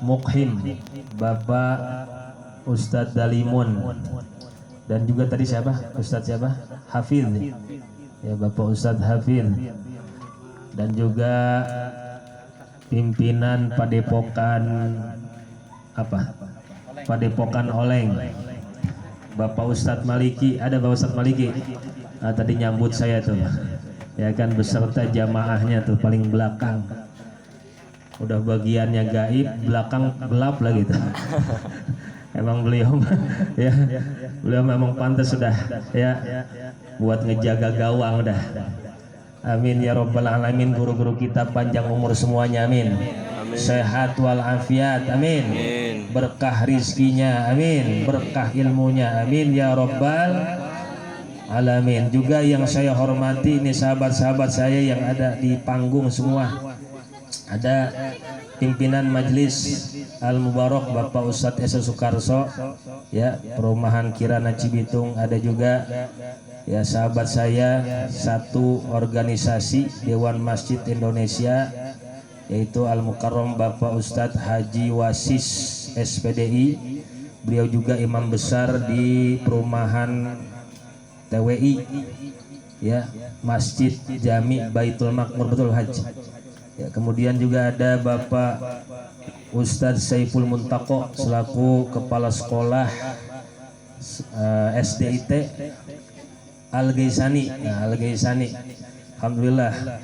Mukhim, Bapak Ustadz Dalimun, dan juga tadi siapa? Ustadz siapa? Hafid, ya Bapak Ustadz Hafid, dan juga pimpinan Padepokan apa? Padepokan Oleng, Bapak Ustadz Maliki. Ada Bapak Ustadz Maliki? Tadi nyambut saya tuh, ya kan, beserta jamaahnya tuh paling belakang. Udah bagiannya gaib, belakang gelap lah gitu. Emang beliau ya, beliau memang pantas sudah ya buat ngejaga gawang dah. Amin ya robbal alamin. Guru-guru kita panjang umur semuanya, amin. Sehat walafiat, amin. Berkah rizkinya, amin. Berkah ilmunya, amin ya robbal alamin. Juga yang saya hormati ini sahabat-sahabat saya yang ada di panggung semua. Ada pimpinan Majelis Al-Mubarak Bapak Ustadz Esa Sukarso, ya, Perumahan Kirana Cibitung. Ada juga ya sahabat saya satu organisasi Dewan Masjid Indonesia, yaitu Al-Mukarram Bapak Ustadz Haji Wasis SPDI. Beliau juga imam besar di Perumahan TWI, ya, Masjid Jami Baitul Makmur, betul Haji. Ya, kemudian juga ada Bapak Ustadz Saiful Muntaqo selaku Kepala Sekolah SDIT Al-Gaisani. Nah, Al-Gaisani, alhamdulillah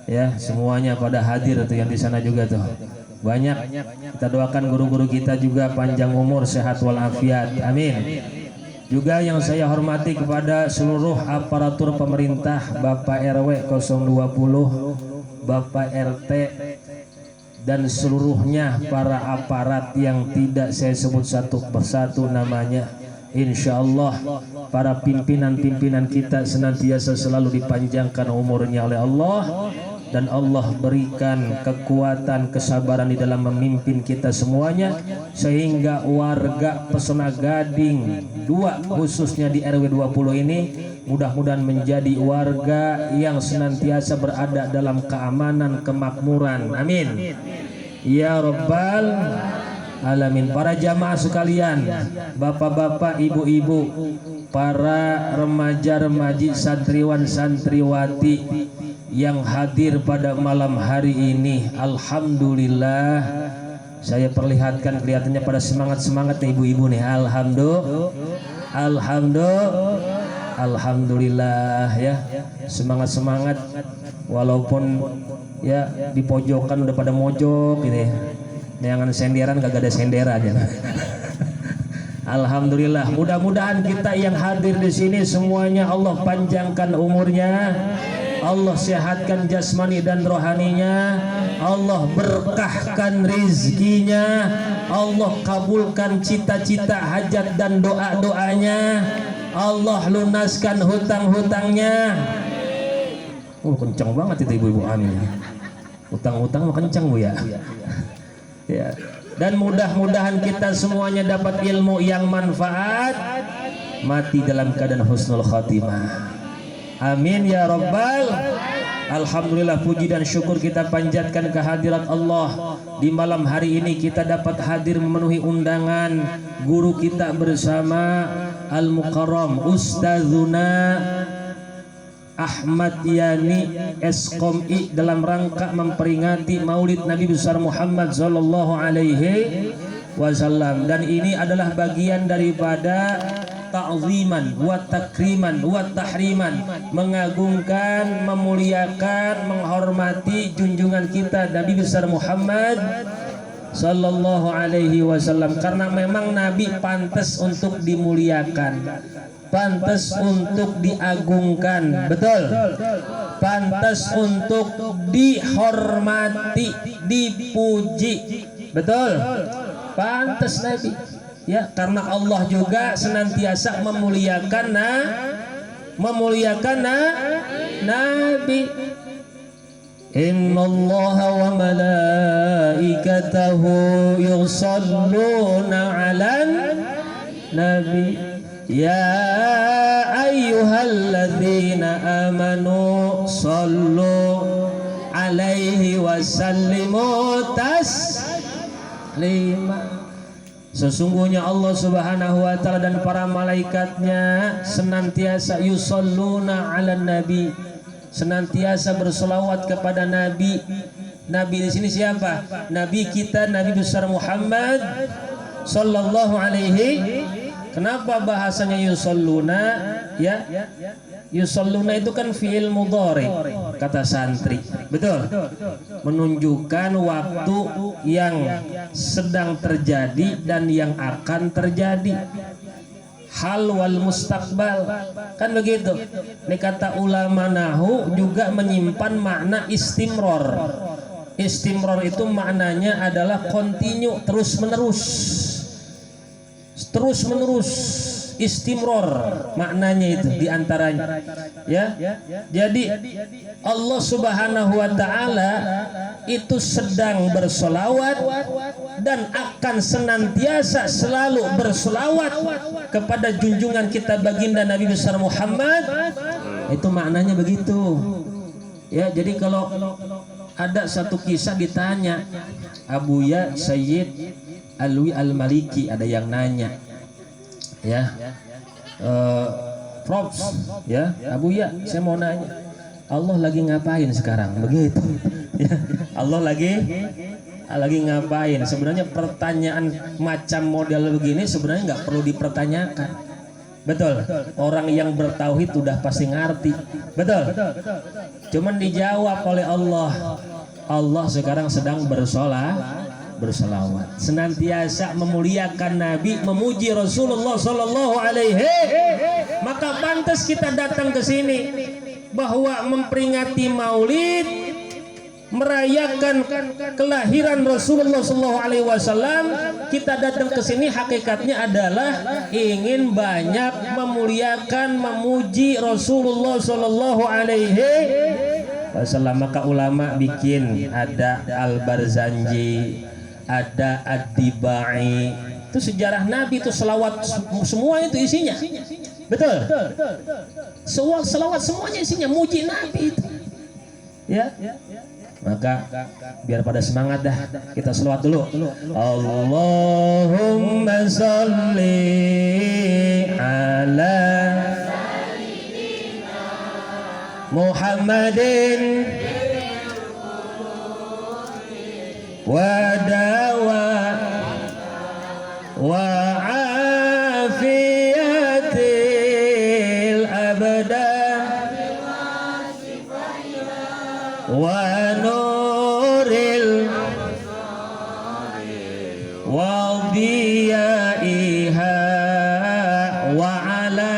ya semuanya pada hadir tuh yang di sana juga tuh. Banyak kita doakan guru-guru kita juga panjang umur, sehat walafiat, amin. Juga yang saya hormati kepada seluruh aparatur pemerintah, Bapak RW 020, Bapak RT, dan seluruhnya para aparat yang tidak saya sebut satu persatu namanya. Insya Allah para pimpinan-pimpinan kita senantiasa selalu dipanjangkan umurnya oleh Allah, dan Allah berikan kekuatan, kesabaran di dalam memimpin kita semuanya, sehingga warga Pesona Gading 2 khususnya di RW 20 ini mudah-mudahan menjadi warga yang senantiasa berada dalam keamanan, kemakmuran, amin ya robbal alamin. Para jamaah sekalian, bapak-bapak, ibu-ibu, para remaja-remaji, santriwan santriwati yang hadir pada malam hari ini, alhamdulillah saya perlihatkan kelihatannya pada semangat-semangat nih ibu-ibu nih. Alhamdulillah ya, semangat-semangat walaupun ya di pojokan udah pada mojok ini. Jangan senderan, kagak ada senderan ya. Alhamdulillah, mudah-mudahan kita yang hadir di sini semuanya Allah panjangkan umurnya, Allah sehatkan jasmani dan rohaninya, Allah berkahkan rizkinya, Allah kabulkan cita-cita, hajat dan doa-doanya, Allah lunaskan hutang-hutangnya. Kencang banget itu ibu-ibu, amin. Utang-utang mah kencang bu ya. Ya. Dan mudah-mudahan kita semuanya dapat ilmu yang manfaat, mati dalam keadaan husnul khatimah. Amin ya rabbal. Alhamdulillah, puji dan syukur kita panjatkan kehadirat Allah. Di malam hari ini kita dapat hadir memenuhi undangan guru kita bersama Al-Mukarram Ustazuna Ahmad Yani Eskom'i dalam rangka memperingati Maulid Nabi besar Muhammad sallallahu alaihi wasallam. Dan ini adalah bagian daripada ta'ziman wa takriman wa tahriman, mengagungkan, memuliakan, menghormati junjungan kita Nabi besar Muhammad sallallahu alaihi wasallam, karena memang Nabi pantas untuk dimuliakan, pantas untuk diagungkan, betul, pantas untuk dihormati, dipuji, betul, pantas Nabi ya, karena Allah juga senantiasa memuliakan Nabi. Innallaha wa malaikatahu yusalluna 'alan nabi ya ayyuhalladzina amanu sallu alaihi wa sallimu Sesungguhnya Allah Subhanahu wa taala dan para malaikatnya senantiasa yusalluna 'alan nabi, senantiasa berselawat kepada nabi. Nabi di sini siapa? Nabi kita, Nabi besar Muhammad sallallahu alaihi. Kenapa bahasanya yusalluna? Ya, yusalluna itu kan fi'il mudhari, kata santri. Betul? Menunjukkan waktu yang sedang terjadi dan yang akan terjadi. Hal wal mustaqbal, kan begitu. Ini kata ulama nahu juga menyimpan makna istimror. Istimror itu maknanya adalah continue, terus menerus. Terus menerus, istimror maknanya itu diantaranya, ya. Jadi Allah Subhanahu wa taala itu sedang bersolawat dan akan senantiasa selalu bersolawat kepada junjungan kita baginda Nabi besar Muhammad. Itu maknanya begitu, ya. Jadi kalau ada satu kisah ditanya Abuya Sayyid Alwi Al-Maliki, ada yang nanya, ya, Prof, ya, Abuya, saya mau nanya, Allah lagi ngapain sekarang? Begitu, ya, Allah lagi ngapain? Sebenarnya pertanyaan macam model begini sebenarnya nggak perlu dipertanyakan. Betul, orang yang bertauhid udah pasti ngerti. Betul, cuman dijawab oleh Allah. Allah sekarang sedang bersolawat, senantiasa memuliakan Nabi, memuji Rasulullah Sallallahu Alaihi. Maka pantas kita datang ke sini bahwa memperingati Maulid, merayakan kelahiran Rasulullah Sallallahu Alaihi Wasallam. Kita datang ke sini hakikatnya adalah ingin banyak memuliakan, memuji Rasulullah Sallallahu Alaihi Wasallam. Maka ulama bikin ada Al-Barzanji, ada Ad-Dibai, itu sejarah Nabi, itu selawat semua itu isinya. Betul? Selawat semuanya isinya muji Nabi itu. Ya. Maka biar pada semangat dah, kita selawat dulu. Allahumma sholli ala Muhammadin wa dawa wa afiyatil abdan wa nuril wa diyaiha wa ala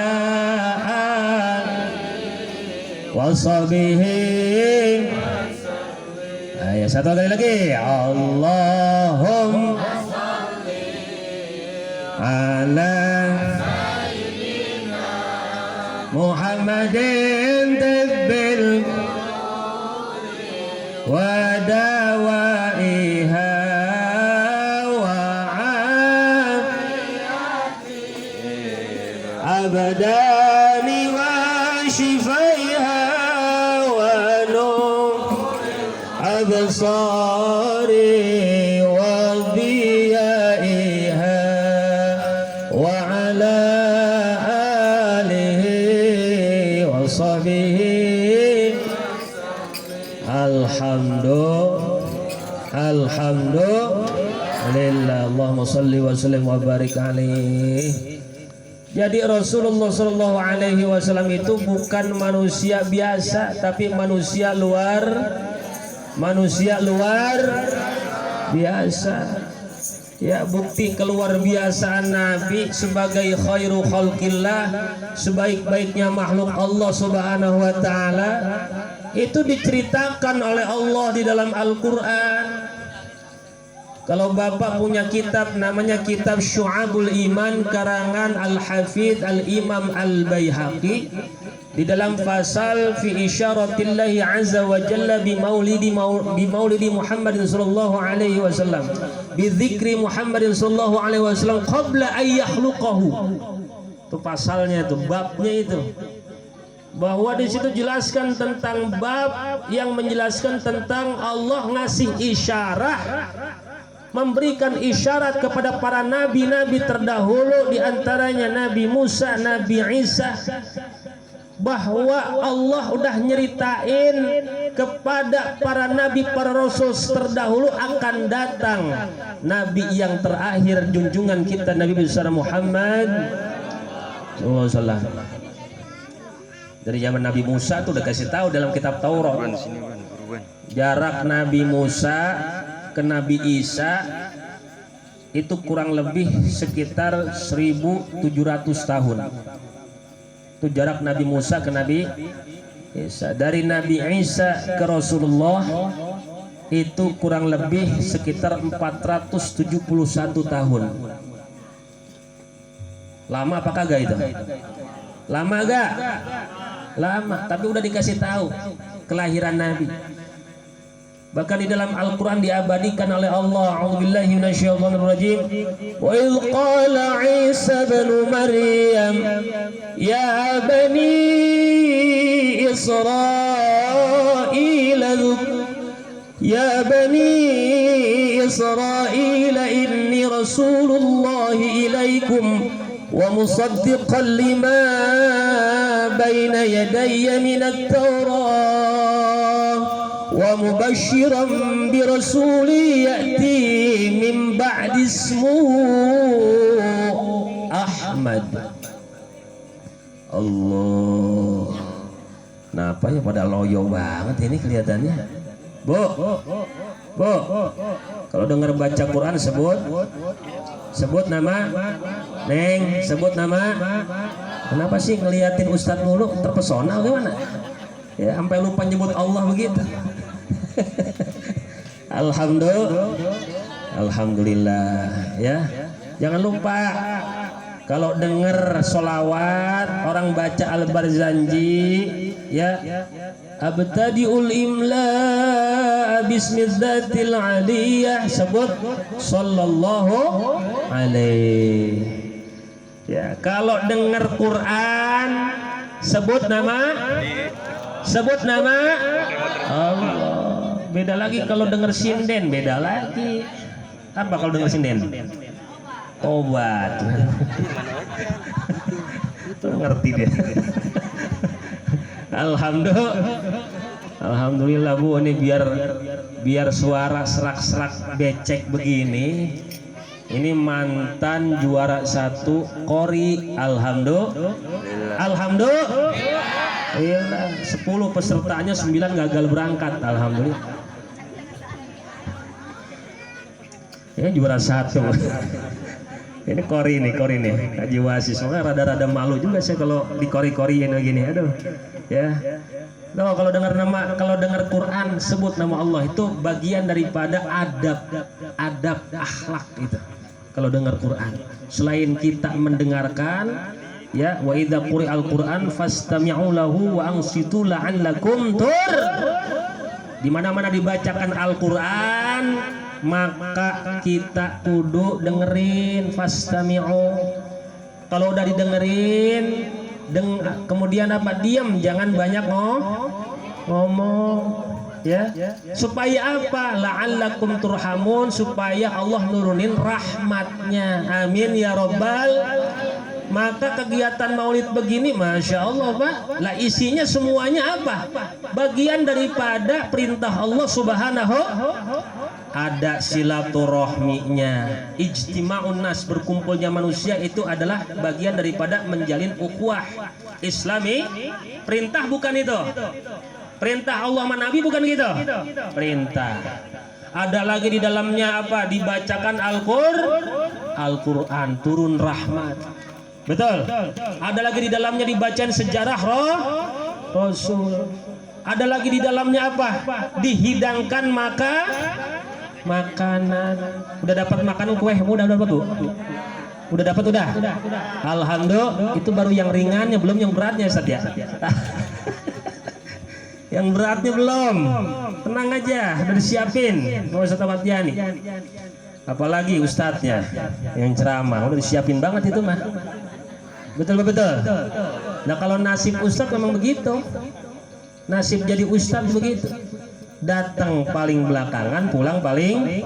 wa sahbihi. Ayo satu kali lagi. Allahumma ala Muhammadin tibbil wa dawaiha wa abdani wa shifaiha wa nur absari wa diyaiha wa ala alihi wa sahbihi. Alhamdulillah. Allahumma salli wa sallim wa barik alaihi. Jadi Rasulullah Sallallahu Alaihi Wasallam itu bukan manusia biasa, tapi manusia luar biasa. Ya, bukti keluar biasaan Nabi sebagai khairu khalqillah, sebaik-baiknya makhluk Allah Subhanahu wa taala, itu diceritakan oleh Allah di dalam Al-Qur'an. Kalau Bapak punya kitab namanya kitab Syu'abul Iman karangan Al-Hafidh Al-Imam Al-Baihaqi, di dalam fasal fi isyaratillahi azza wa jalla bi maulidi Muhammadin sallallahu alaihi wasallam, bi dzikri Muhammadin sallallahu alaihi wasallam qabla ay yakhluqahu. Itu pasalnya, itu babnya itu. Bahwa di situ jelaskan tentang bab yang menjelaskan tentang Allah ngasih isyarah memberikan isyarat kepada para nabi-nabi terdahulu, di antaranya Nabi Musa, Nabi Isa, bahwa Allah udah nyeritain kepada para nabi, para rasul terdahulu akan datang nabi yang terakhir, junjungan kita Nabi besar Muhammad SAW. Dari zaman Nabi Musa tuh udah kasih tahu dalam kitab Taurat, jarak Nabi Musa ke Nabi Isa itu kurang lebih sekitar 1700 tahun. Itu jarak Nabi Musa ke Nabi Isa. Dari Nabi Isa ke Rasulullah itu kurang lebih sekitar 471 tahun. Lama apa kagak itu? Lama gak? Lama, tapi udah dikasih tahu kelahiran Nabi. Bahkan di dalam Al-Quran diabadikan oleh Allah. A'udzubillahi minasyaitonir rajim. Wa idh qala Isa ibn Maryam ya bani Israil ya bani Israil inni rasulullah ilaikum wa musaddiqan lima baina yadayya minat Tawrah wa mubashiran bi rasuli ya'ti min ba'di ismuhu Ahmad. Allah, kenapa ya pada loyo banget ini kelihatannya. Bu, kalau dengar baca Quran sebut nama Neng, sebut nama. Kenapa sih ngeliatin Ustadz mulu, terpesona gimana? Ya sampai lupa nyebut Allah begitu. Alhamdulillah ya. Jangan lupa kalau dengar solawat orang baca Al-Barzanji ya, abtadi'ul imla bismidzatil aliyah, sebut sallallahu alaihi ya. Kalau dengar Quran sebut nama Allah. Beda lagi kalau dengar sinden, beda lagi. Apa kalau dengar sinden? Obat. Itu ngerti dia. Alhamdulillah Bu, ini biar suara serak-serak becek begini. Ini mantan juara 1 Kori. Alhamdulillah. 10 pesertanya 9 gagal berangkat. Alhamdulillah. Ya juara 1. Ini Kori nih Haji Wasis. Makanya rada-rada malu juga saya kalau di kori-koriin begini. Aduh ya. No, kalau dengar Quran sebut nama Allah, itu bagian daripada adab akhlak itu. Kalau dengar Quran, selain kita mendengarkan ya, wa idza quri'al Quran fastami'u lahu wa ansitu la'allakum di mana-mana dibacakan Al-Qur'an maka kita kudu dengerin, fastami'u. Kalau udah didengerin kemudian apa? Diam, jangan banyak ngomong ya. Supaya apa? La'allakum turhamun, supaya Allah nurunin rahmatnya. Amin ya rabbal. Maka kegiatan maulid begini, Masya Allah Pak, lah isinya semuanya apa? Bagian daripada perintah Allah Subhanahu. Ada silaturahminya, ijtima'un nas, berkumpulnya manusia itu adalah bagian daripada menjalin ukhuwah Islami. Perintah bukan itu? Perintah Allah sama Nabi bukan gitu? Perintah. Ada lagi di dalamnya apa? Dibacakan Al-Quran, turun rahmat. Betul. Ada lagi di dalamnya dibacain sejarah Rasul. Ada lagi di dalamnya apa? Dihidangkan makanan. Udah dapat makan kue? Udah dapat tuh. Udah dapat udah. Alhamdulillah. Itu baru yang ringannya, belum yang beratnya Ustaz ya. Yang beratnya belum. Tenang aja, udah disiapin. Mau Ustaz Ahmad Yani. Apalagi ustadznya yang ceramah udah disiapin banget itu mah. Betul. Nah kalau nasib ustadz memang begitu. Nasib jadi ustadz begitu. Datang paling belakangan, pulang paling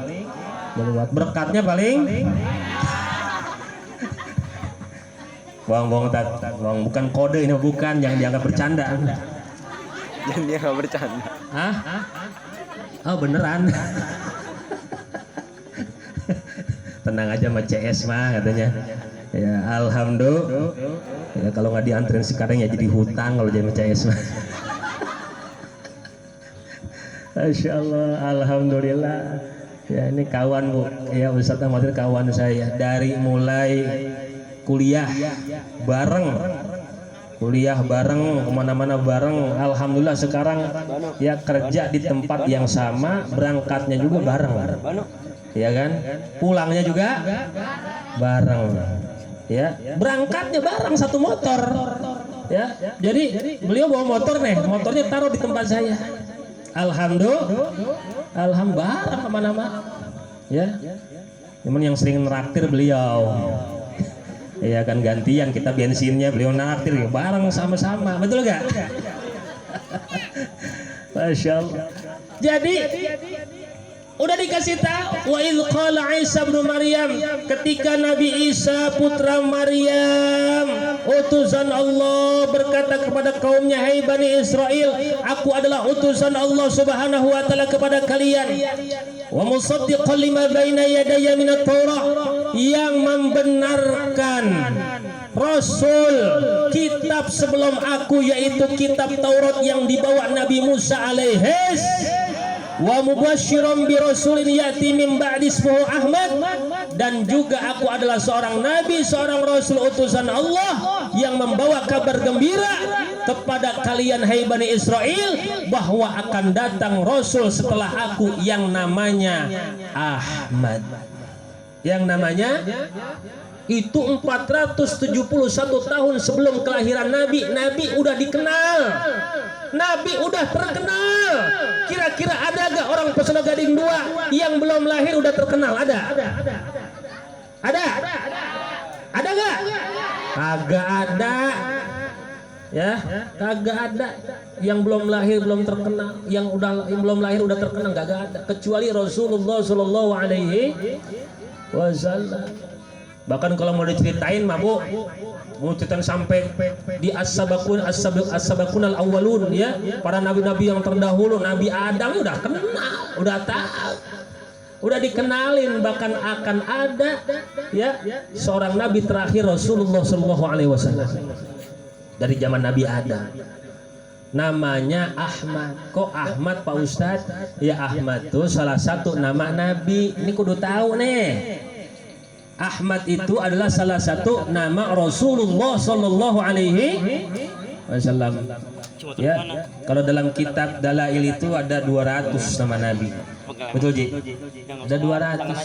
Berkatnya paling bohong bukan kode ini, bukan, yang dianggap bercanda. Jangan dia nggak bercanda. Hah? Oh beneran. Tenang aja sama CS mah katanya. Ya alhamdulillah. Ya kalau nggak dianterin sekarang ya jadi hutang kalau jadi CS mah. Masya Allah, alhamdulillah. Ya ini kawan Bu, ya Ustadz Ahmad kawan saya dari mulai kuliah bareng, kemana-mana bareng. Alhamdulillah sekarang ya kerja di tempat yang sama, berangkatnya juga bareng, ya kan? Pulangnya juga bareng, ya. Berangkatnya bareng satu motor, ya. Jadi beliau bawa motor nih, motornya taruh di tempat saya. Alhamdulillah bareng kemana-mana, ya. Cuman yang sering neraktir beliau. Iya kan gantian, kita bensinnya beliau naktir ya, bareng sama-sama, betul gak? Masya Allah. Jadi udah dikasih tahu, wa idz qala Isa bin Maryam, ketika Nabi Isa putra Maryam utusan Allah berkata kepada kaumnya, hai Bani Israel, aku adalah utusan Allah Subhanahu wa taala kepada kalian, wa musaddiqan lima baina yadayya minat Taurah, yang membenarkan Rasul kitab sebelum aku, yaitu kitab Taurat yang dibawa Nabi Musa alaihis, wa mubasysyiran bi rasulin ya'ti min ba'di ismuhu Ahmad, dan juga aku adalah seorang nabi, seorang rasul utusan Allah yang membawa kabar gembira kepada kalian hai Bani Israel bahwa akan datang rasul setelah aku yang namanya Ahmad. Yang namanya itu 471 tahun sebelum kelahiran Nabi. Nabi udah dikenal, Nabi udah terkenal. Kira-kira ada gak orang Pesona Gading 2 yang belum lahir udah terkenal? Ada? Ada gak? Kagak ada, ya, kagak ada. Yang belum lahir belum terkenal, yang belum lahir udah terkenal, kagak ada, kecuali Rasulullah Shallallahu Alaihi Wasallam. Bahkan kalau mau diceritain mah Bu, mau ceritain sampai di as-sabaqun al-awwalun, ya, para nabi-nabi yang terdahulu. Nabi Adam udah kenal, udah tahu, udah dikenalin. Bahkan akan ada, ya, seorang nabi terakhir Rasulullah Shallallahu Alaihi Wasallam dari zaman Nabi Adam, namanya Ahmad. Kok Ahmad Pak Ustadz? Ya Ahmad tuh salah satu nama Nabi. Ini kudu tahu nih, Ahmad itu adalah salah satu nama Rasulullah Sallallahu Alaihi Wasallam. Ya, kalau dalam kitab Dalail itu ada 200 nama Nabi. Betul Ji? Ada 200.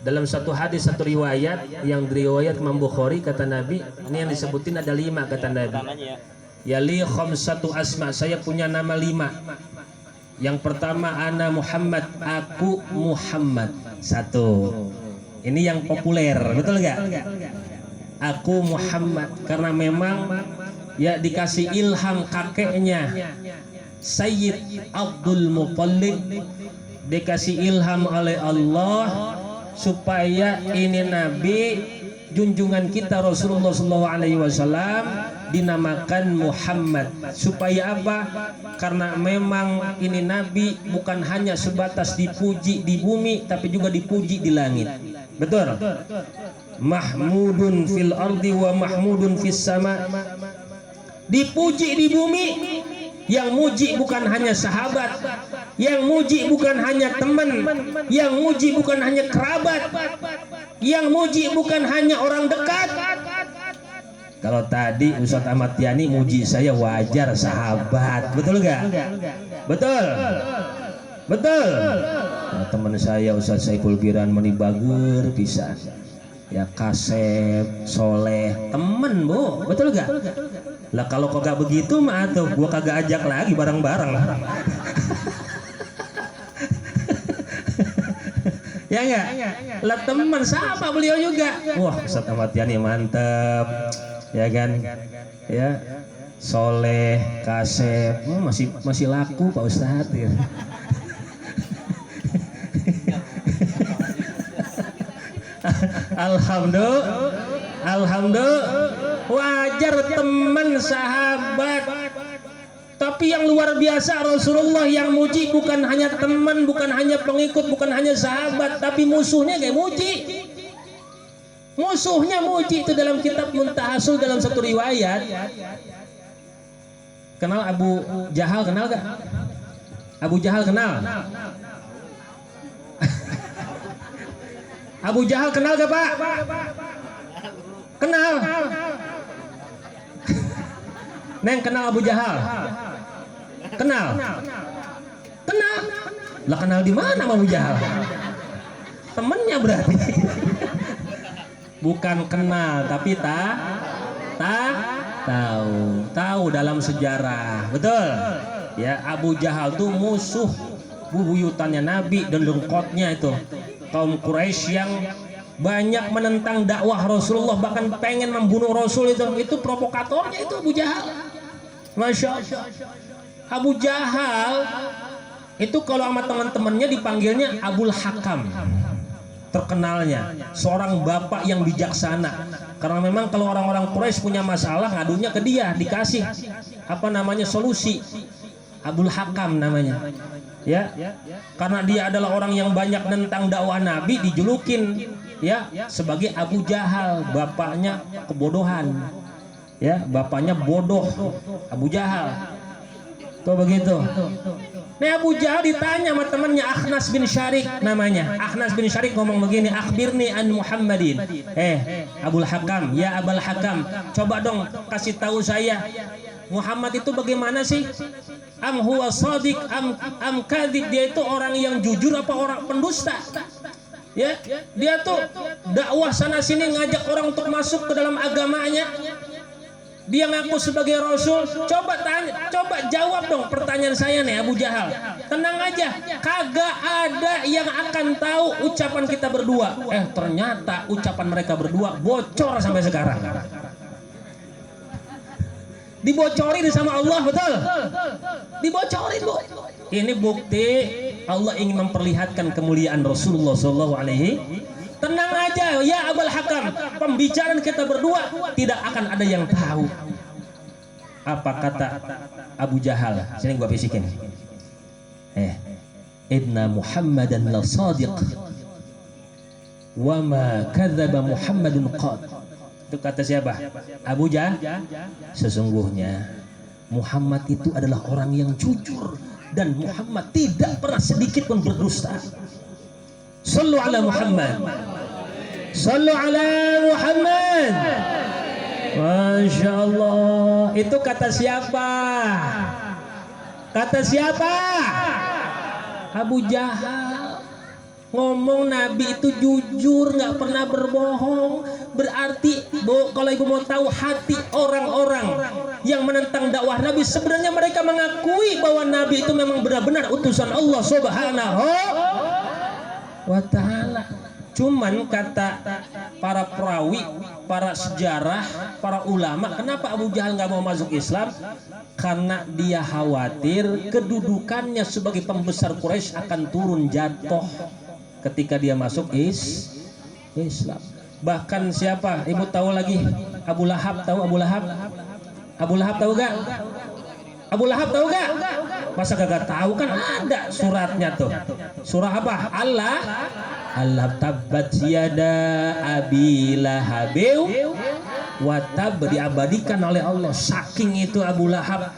Dalam satu hadis, satu riwayat yang diriwayat Imam Bukhari, kata Nabi, ini yang disebutin ada 5 kata Nabi. Ya li khamsatu asma, saya punya nama 5. Yang pertama ana Muhammad, aku Muhammad. 1. Ini yang populer, betul gak? Aku Muhammad, karena memang ya dikasih ilham kakeknya Sayyid Abdul Muttalib, dikasih ilham oleh Allah supaya ini Nabi junjungan kita Rasulullah SAW dinamakan Muhammad. Supaya apa? Karena memang ini Nabi bukan hanya sebatas dipuji di bumi, tapi juga dipuji di langit. Betul? Mahmudun fil ardi wa mahmudun fis sama. Dipuji di bumi, yang muji bukan hanya sahabat, yang muji bukan hanya teman, yang muji bukan hanya kerabat, yang muji bukan hanya orang dekat. Kalau tadi Ustadz Ahmad Yani muji saya wajar, sahabat, betul gak? Betul? Betul? Nah, teman saya Ustadz Saiful Giran Manibagur bisa, ya Kasep, Soleh, temen Bu, betul gak? Lah kalau kagak begitu mah tuh gua kagak ajak lagi bareng-bareng. Ya enggak? Lah teman sama beliau juga. Wah, Ustadz Ahmad Yani mantep, ya kan? Ya, Soleh, Kasep, masih laku Pak Ustadz. Ya. Alhamdulillah, wajar teman sahabat. Tapi yang luar biasa Rasulullah yang muji bukan hanya teman, bukan hanya pengikut, bukan hanya sahabat, tapi musuhnya kayak muji. Musuhnya muji itu dalam kitab Muntahasul dalam satu riwayat. Kenal Abu Jahal, kenal gak? Abu Jahal kenal? Abu Jahal kenal gak Pak? Kenal? Neng kenal Abu Jahal? Kenal? Kenal? Lah kenal di mana Abu Jahal? Temennya berarti. Bukan kenal tapi tahu dalam sejarah, betul ya. Abu Jahal tuh musuh bubuyutannya Nabi dan dengkotnya itu kaum Quraisy yang banyak menentang dakwah Rasulullah, bahkan pengen membunuh Rasul. Itu provokatornya itu Abu Jahal. Masya Allah. Abu Jahal itu kalau sama teman-temannya dipanggilnya Abul Hakam. Terkenalnya seorang bapak yang bijaksana, karena memang kalau orang-orang Quraisy punya masalah ngadunya ke dia, dikasih apa namanya solusi. Abul Hakam namanya ya, karena dia adalah orang yang banyak tentang dakwah Nabi, dijulukin ya sebagai Abu Jahal, bapaknya kebodohan ya, bapaknya bodoh Abu Jahal tuh begitu. Nah Abu Jahal ditanya sama temannya Akhnas bin Syarik namanya. Akhnas bin Syarik ngomong begini, akhbirni an Muhammadin. Abul Hakam, ya Abul Hakam, coba dong kasih tahu saya Muhammad itu bagaimana sih? Am huwa shadiq am kadhib, dia itu orang yang jujur apa orang pendusta? Ya, dia tuh dakwah sana sini ngajak orang untuk masuk ke dalam agamanya. Dia ngaku sebagai Rasul. Coba tanya, coba jawab dong pertanyaan saya nih Abu Jahal. Tenang aja, kagak ada yang akan tahu ucapan kita berdua. Ternyata ucapan mereka berdua bocor sampai sekarang. Dibocorin sama Allah, betul? Dibocorin, Bu. Ini bukti Allah ingin memperlihatkan kemuliaan Rasulullah SAW. Tenang aja ya Abul Hakam, pembicaraan kita berdua tidak akan ada yang tahu. Apa kata Abu Jahal? Sini gua bisikin. Inna Muhammadan la sadiq wa ma kadzaba Muhammadun qad. Itu kata siapa? Abu Jahal. Sesungguhnya Muhammad itu adalah orang yang jujur dan Muhammad tidak pernah sedikit pun berdusta. Sallu ala Muhammad. Sallu ala Muhammad. Masya Allah. Itu kata siapa? Kata siapa? Abu Jahal. Ngomong Nabi itu jujur, nggak pernah berbohong. Berarti kalau ibu mau tahu hati orang-orang yang menentang dakwah Nabi, sebenarnya mereka mengakui bahwa Nabi itu memang benar-benar utusan Allah Subhanahu wa ta'ala. Cuman kata para perawi, para sejarah, para ulama, kenapa Abu Jahal nggak mau masuk Islam? Karena dia khawatir kedudukannya sebagai pembesar Quraisy akan turun jatuh ketika dia masuk Islam. Bahkan siapa? Ibu tahu lagi? Abu Lahab, tahu Abu Lahab? Abu Lahab tahu gak? Abu Lahab tahu gak? Masa kagak tahu? Kan ada suratnya tuh. Surah apa? Allah tabbat yada abi lahabiu wa tab, diabadikan oleh Allah. Saking itu Abu Lahab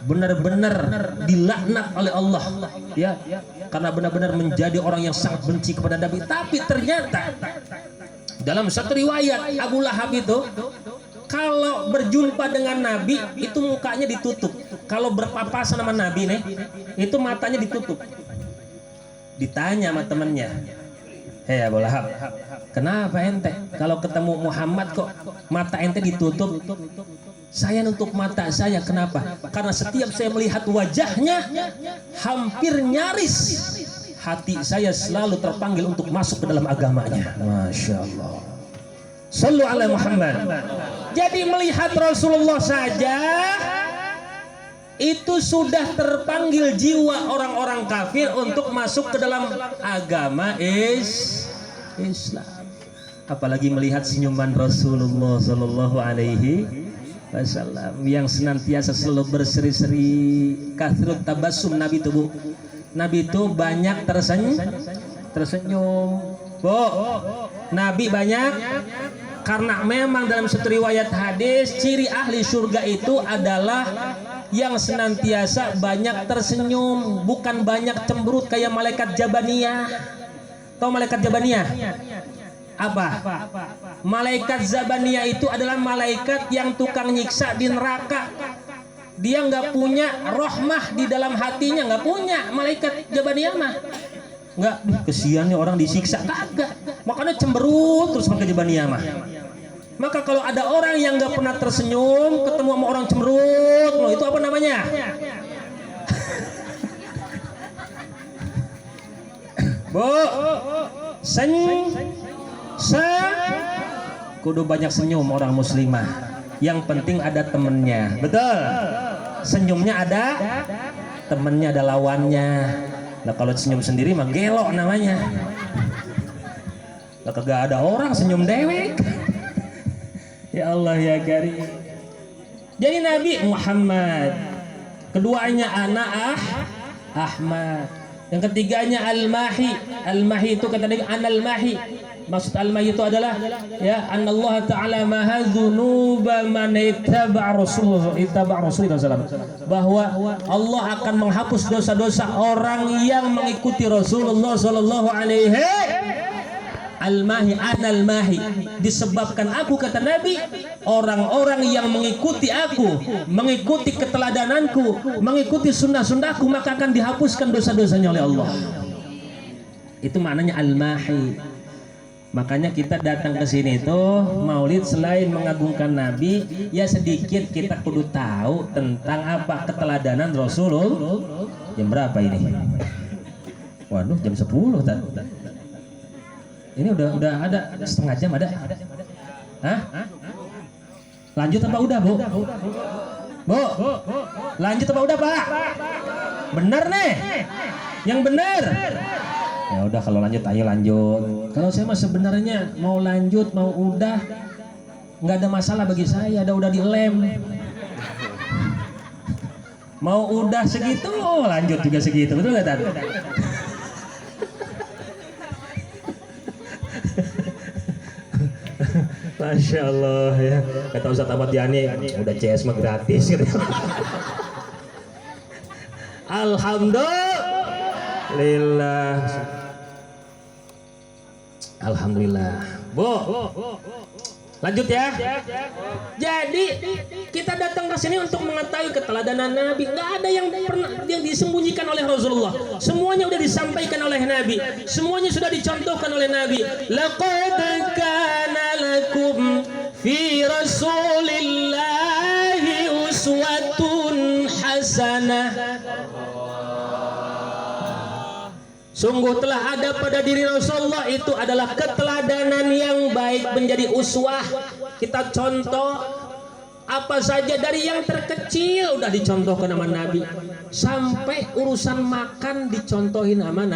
benar-benar dilaknat oleh Allah ya, karena benar-benar menjadi orang yang sangat benci kepada Nabi. Tapi ternyata dalam satu riwayat Abu Lahab itu kalau berjumpa dengan Nabi itu mukanya ditutup. Kalau berpapasan sama Nabi nih, itu matanya ditutup. Ditanya sama temannya, Abu Lahab, kenapa ente kalau ketemu Muhammad kok mata ente ditutup? Saya nutup mata saya, kenapa? Karena setiap saya melihat wajahnya, hampir nyaris hati saya selalu terpanggil untuk masuk ke dalam agamanya. Masya Allah. Sallu ala Muhammad. Jadi melihat Rasulullah saja itu sudah terpanggil jiwa orang-orang kafir untuk masuk ke dalam agama Islam. apalagi melihat senyuman Rasulullah Shallallahu Alaihi Wasallam yang senantiasa selalu berseri-seri. Kathrut tabassum Nabi itu, Bu. Nabi itu banyak tersenyum. Bu, Nabi banyak, karena memang dalam satu riwayat hadis ciri ahli surga itu adalah yang senantiasa banyak tersenyum, bukan banyak cemberut kayak malaikat Jabaniyah. Tahu malaikat Jabaniyah? Apa? Malaikat Zabaniyah itu adalah malaikat yang tukang nyiksa di neraka. Dia nggak punya rahmah di dalam hatinya, nggak punya. Malaikat Jabaniyah mah nggak, kesian nih orang disiksa, kagak. Makanya cemberut terus malaikat Jabaniyah mah. Maka kalau ada orang yang nggak pernah tersenyum, ketemu sama orang cemberut, loh, itu apa namanya? Bu, kudu banyak senyum orang muslimah. Yang penting ada temennya, betul. Senyumnya ada temennya, ada lawannya. Nah kalau senyum sendiri mah gelo namanya. Nah kagak ada orang senyum dewek. Ya Allah ya Karim. Jadi Nabi Muhammad, keduanya anak Ahmad, yang ketiganya Al-Mahi. Al-Mahi itu kata Nabi An-Al-Mahi. Maksud Al-Mahi itu adalah ya Allah Ta'ala maha dzunuba man ittaba Rasulullah SAW, bahwa Allah akan menghapus dosa-dosa orang yang mengikuti Rasulullah Sallallahu Alaihi. Al-Mahi, An-Al-Mahi, disebabkan aku, kata Nabi, orang-orang yang mengikuti aku, mengikuti keteladananku, mengikuti sunnah-sunnahku, maka akan dihapuskan dosa-dosanya oleh Allah. Itu maknanya Al-Mahi. Makanya kita datang ke sini tuh maulid, selain mengagungkan Nabi, ya sedikit kita kudu tahu tentang apa keteladanan Rasulullah. Jam berapa ini? Waduh, jam 10 tadi. Ini udah ada setengah jam ada. Hah? Lanjut apa udah, Bu? Bu, lanjut apa udah, Pak? Bener nih? Yang bener? Ya udah, kalau lanjut ayo lanjut. Kalau saya mah sebenarnya mau lanjut mau udah nggak ada masalah bagi saya, udah dilem. Mau udah segitu, lanjut juga segitu, betul nggak tadi? Masya Allah ya, kata Ustaz Ahmad Yani, udah CS mah gratis gitu. Alhamdulillah. Alhamdulillah. Bu, lanjut ya. Jadi kita datang ke sini untuk mengetahui keteladanan Nabi. Nggak ada yang pernah yang disembunyikan oleh Rasulullah. Semuanya sudah disampaikan oleh Nabi. Semuanya sudah dicontohkan oleh Nabi. Laqad kana lakum fi Rasulillahi uswatun hasanah. Sungguh telah ada pada diri Rasulullah itu adalah keteladanan yang baik, menjadi uswah. Kita contoh apa saja, dari yang terkecil udah dicontohkan sama Nabi, sampai urusan makan dicontohin sama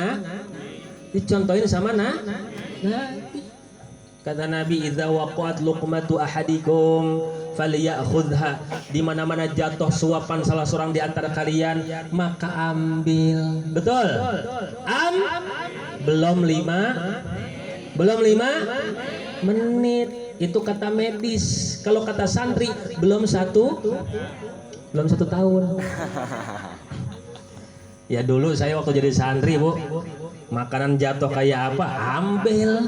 Nabi. Kata Nabi, idza waqa'at luqmatu ahadikum falyakhudha, di mana-mana jatuh suapan salah seorang di antara kalian maka ambil. Betul? Belum 5 menit. Itu kata medis. Kalau kata santri belum satu tahun. Ya dulu saya waktu jadi santri, Bu, makanan jatuh kayak apa ambil.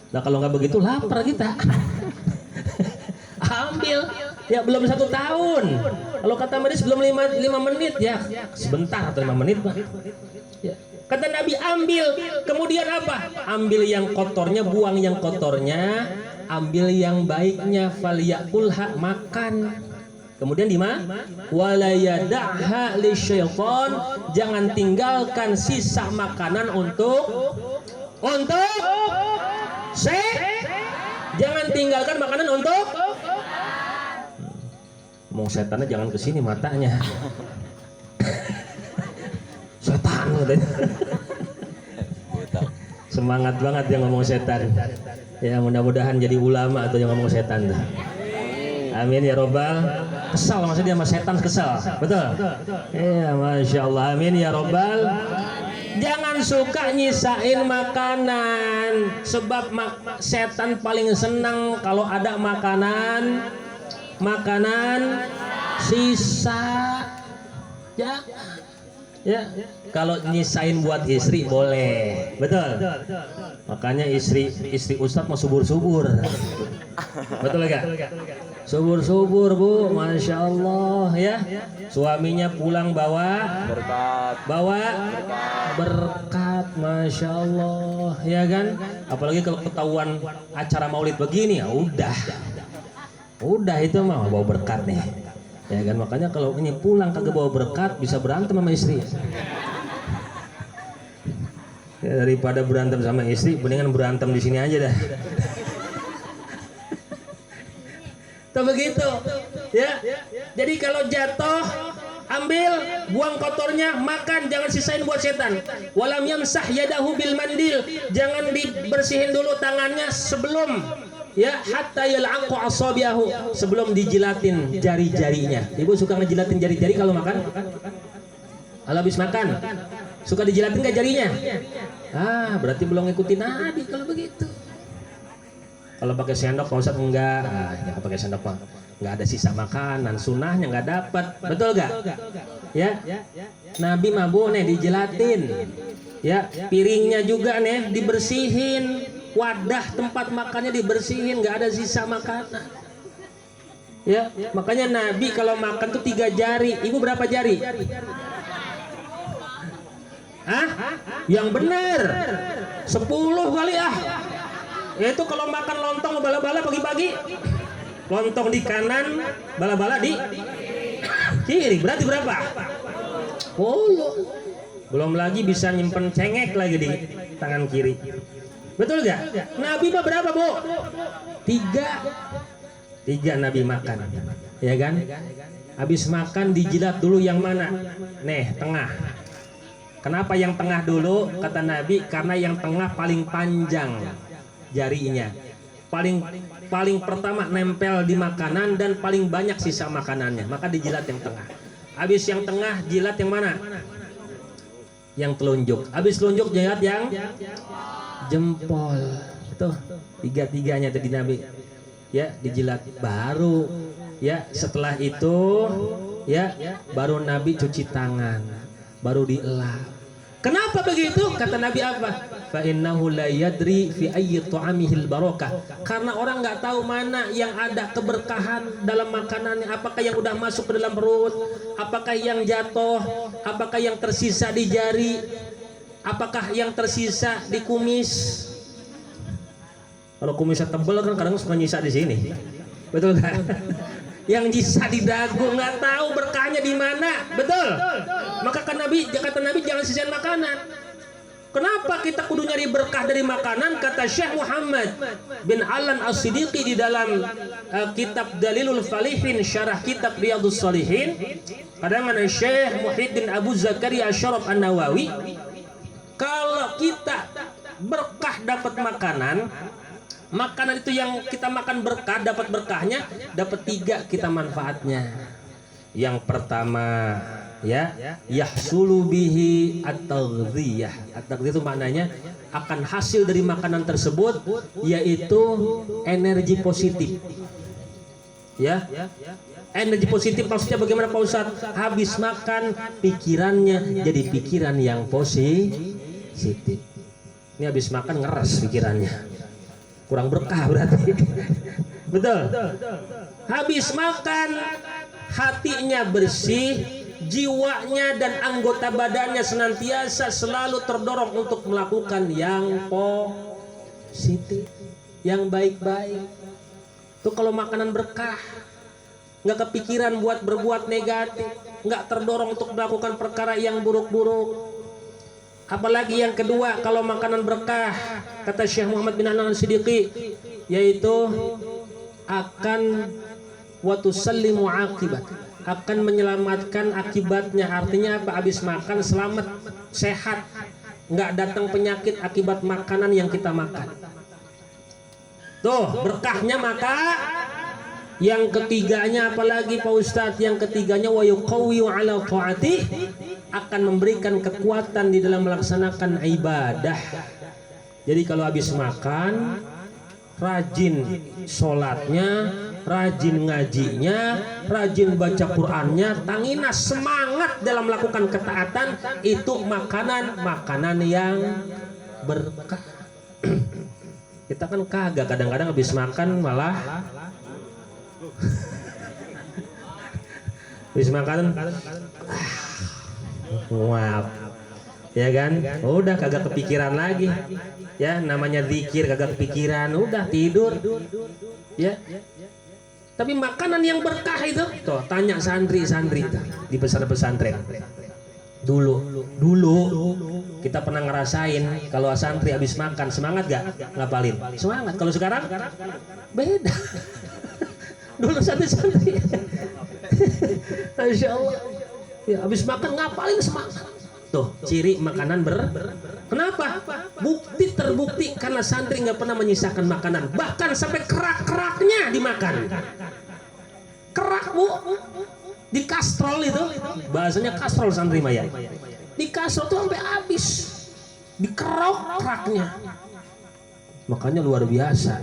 Nah kalau nggak begitu lapar kita. Ambil, ya belum 1 tahun. Kalau kata medis belum 5 menit, ya sebentar atau 5 menit lah. Ya. Kata Nabi ambil, kemudian apa? Ambil yang kotornya, buang yang kotornya, ambil yang baiknya, falyakulha, makan. Kemudian di mana? Wala yada'ha lisyaitan, jangan tinggalkan sisa makanan untuk jangan tinggalkan makanan untuk mau setannya jangan kesini matanya. Setan katanya. semangat banget yang ngomong setan. Ya mudah-mudahan jadi ulama atau yang ngomong setan tuh. Amin ya robbal. Kesal maksudnya sama setan kesal, betul? Iya, masya Allah. Amin ya robbal. Jangan suka nyisain makanan, sebab setan paling senang kalau ada makanan sisa. Ya, kalau nyisain buat istri boleh, betul. Makanya istri Ustadz mau subur-subur, betul gak? Subur-subur Bu, masya Allah ya. Suaminya pulang bawa berkat, masya Allah ya kan. Apalagi kalau ketahuan acara maulid begini, ya udah itu mah bawa berkat nih ya kan. Makanya kalau ini pulang kagak bawa berkat bisa berantem sama istri ya, daripada berantem sama istri mendingan berantem di sini aja dah. Tuh begitu ya. Jadi kalau jatuh ambil, buang kotornya, makan, jangan sisain buat setan. Walam yamsah yadahu bil mandil, jangan dibersihin dulu tangannya sebelum ya, hatta yal'aqu asabiahu, sebelum dijilatin jari-jarinya. Ibu suka ngejilatin jari-jari kalau makan? Kalau habis makan suka dijilatin nggak jarinya? Berarti belum ngikutin Nabi kalau begitu. Kalau pakai sendok Pak Ustadz enggak, jangan pakai sendok Pak. Enggak ada sisa makanan, sunahnya enggak dapat, betul gak? Ya, Nabi mah boleh dijilatin. Ya, piringnya juga nih dibersihin, wadah tempat makannya dibersihin, enggak ada sisa makanan. Ya, makanya Nabi kalau makan tuh 3 jari. Ibu berapa jari? Yang benar 10 kali Yaitu kalau makan lontong bala-bala pagi-pagi, lontong di kanan, bala-bala di kiri, berarti berapa? 10. Belum lagi bisa nyimpen cengek lagi di tangan kiri, betul gak? Nabi mah berapa Bu? 3 Nabi makan, ya kan? Habis makan dijilat dulu yang mana? Nih, tengah. Kenapa yang tengah dulu? Kata Nabi, karena yang tengah paling panjang jarinya, paling pertama nempel di makanan dan paling banyak sisa makanannya, maka dijilat yang tengah. Habis yang tengah jilat yang mana? Yang telunjuk. Habis telunjuk jilat yang jempol. Tuh 3-3-nya tadi Nabi ya dijilat. Baru ya setelah itu ya baru Nabi cuci tangan, baru dielap. Kenapa begitu? Kata Nabi apa? Fa innahu la yadri fi ayyi ta'amihil barakah. Karena orang nggak tahu mana yang ada keberkahan dalam makanannya, apakah yang udah masuk ke dalam perut, apakah yang jatuh, apakah yang tersisa di jari, apakah yang tersisa di kumis. Kalau kumisnya tebel kan kadang suka nyisa di sini. Betul kan? Yang nyisa di dagu nggak tahu berkahnya di mana, betul? Maka kata Nabi jangan sisain makanan. Kenapa kita kudu nyari berkah dari makanan? Kata Syekh Muhammad bin Alan As-Siddiqi di dalam kitab Dalilul Falihin syarah kitab Riyadhus Shalihin, kadangan Syekh Muhyiddin Abu Zakaria Asy-Syaraf An-Nawawi, kalau kita berkah dapat makanan itu yang kita makan berkah, dapat berkahnya, dapat 3 kita manfaatnya. Yang pertama ya, yahsulu bihi at-taghdhiyah. At-taghdhiyah itu maknanya akan hasil dari makanan tersebut yaitu energi positif. Ya. Energi positif maksudnya bagaimana Pak Ustadz? Habis makan pikirannya jadi pikiran yang positif. Ini habis makan ngeres pikirannya. Kurang berkah berarti. Betul. Habis makan hatinya bersih, jiwanya dan anggota badannya senantiasa selalu terdorong untuk melakukan yang positif, yang baik-baik. Itu kalau makanan berkah, nggak kepikiran buat berbuat negatif, nggak terdorong untuk melakukan perkara yang buruk-buruk. Apalagi yang kedua, kalau makanan berkah, kata Syekh Muhammad bin Alan As-Siddiqi, yaitu akan watusallimu akibat, akan menyelamatkan akibatnya. Artinya apa? Habis makan selamat, sehat, nggak datang penyakit akibat makanan yang kita makan. Tuh berkahnya. Maka yang ketiganya apalagi Pak Ustadz, yang ketiganya wa yuqawwiyu ala ta'ati, akan memberikan kekuatan di dalam melaksanakan ibadah. Jadi kalau habis makan rajin sholatnya, rajin ngajinya, rajin baca Qur'annya, tanginas semangat dalam melakukan ketaatan, itu makanan yang berkah. Kita kan kagak, kadang-kadang habis makan malah habis makan wow, ya kan, udah kagak kepikiran lagi, ya namanya zikir kagak kepikiran, udah tidur, ya. Tapi makanan yang berkah itu, tuh tanya santri-santri di pesantren. Dulu kita pernah ngerasain kalau santri habis makan semangat gak ngapalin? Semangat. Kalau sekarang beda. Dulu santri, Masya Allah, ya habis makan ngapalin semangat. Tuh ciri makanan Kenapa? Bukti terbukti karena santri nggak pernah menyisakan makanan, bahkan sampai kerak-keraknya dimakan. Kerak bu, di kastrol itu, bahasanya kastrol santri maya. Di kastrol tuh sampai habis, dikerok keraknya. Makanya luar biasa.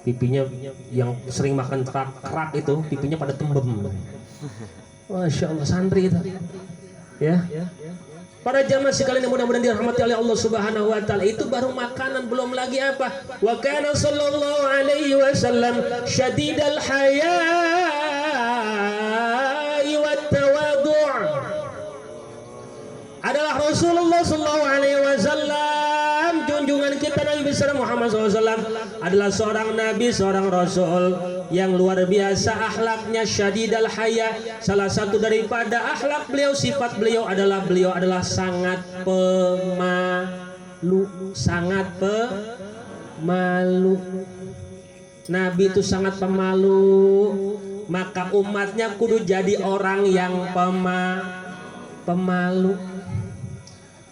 Pipinya yang sering makan kerak itu, pipinya pada tembem. Masya Allah santri itu. Ya. Para jamaah sekalian yang mudah-mudahan dirahmati oleh Allah Subhanahu wa taala, itu baru makanan, belum lagi apa? Wa kana sallallahu alaihi wasallam syadidal haya'i wat tawadhu'. Adalah Rasulullah sallallahu alaihi wasallam, junjungan kita Nabi besar Muhammad SAW, adalah seorang nabi, seorang rasul yang luar biasa akhlaknya, syadidal haya. Salah satu daripada akhlak beliau, sifat beliau adalah sangat pemalu, sangat pemalu. Nabi itu sangat pemalu, maka umatnya kudu jadi orang yang pemalu.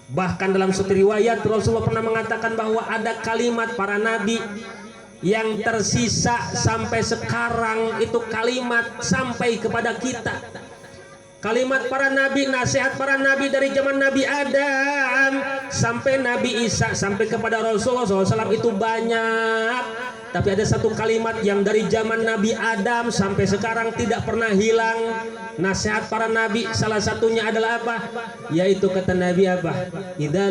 Bahkan dalam suatu riwayat Rasulullah pernah mengatakan bahwa ada kalimat para nabi yang tersisa sampai sekarang, itu kalimat sampai kepada kita. Kalimat para nabi, nasihat para nabi dari zaman Nabi Adam sampai Nabi Isa sampai kepada Rasulullah SAW itu banyak. Tapi ada satu kalimat yang dari zaman Nabi Adam sampai sekarang tidak pernah hilang. Nasihat para nabi salah satunya adalah apa? Yaitu kata Nabi apa? Idza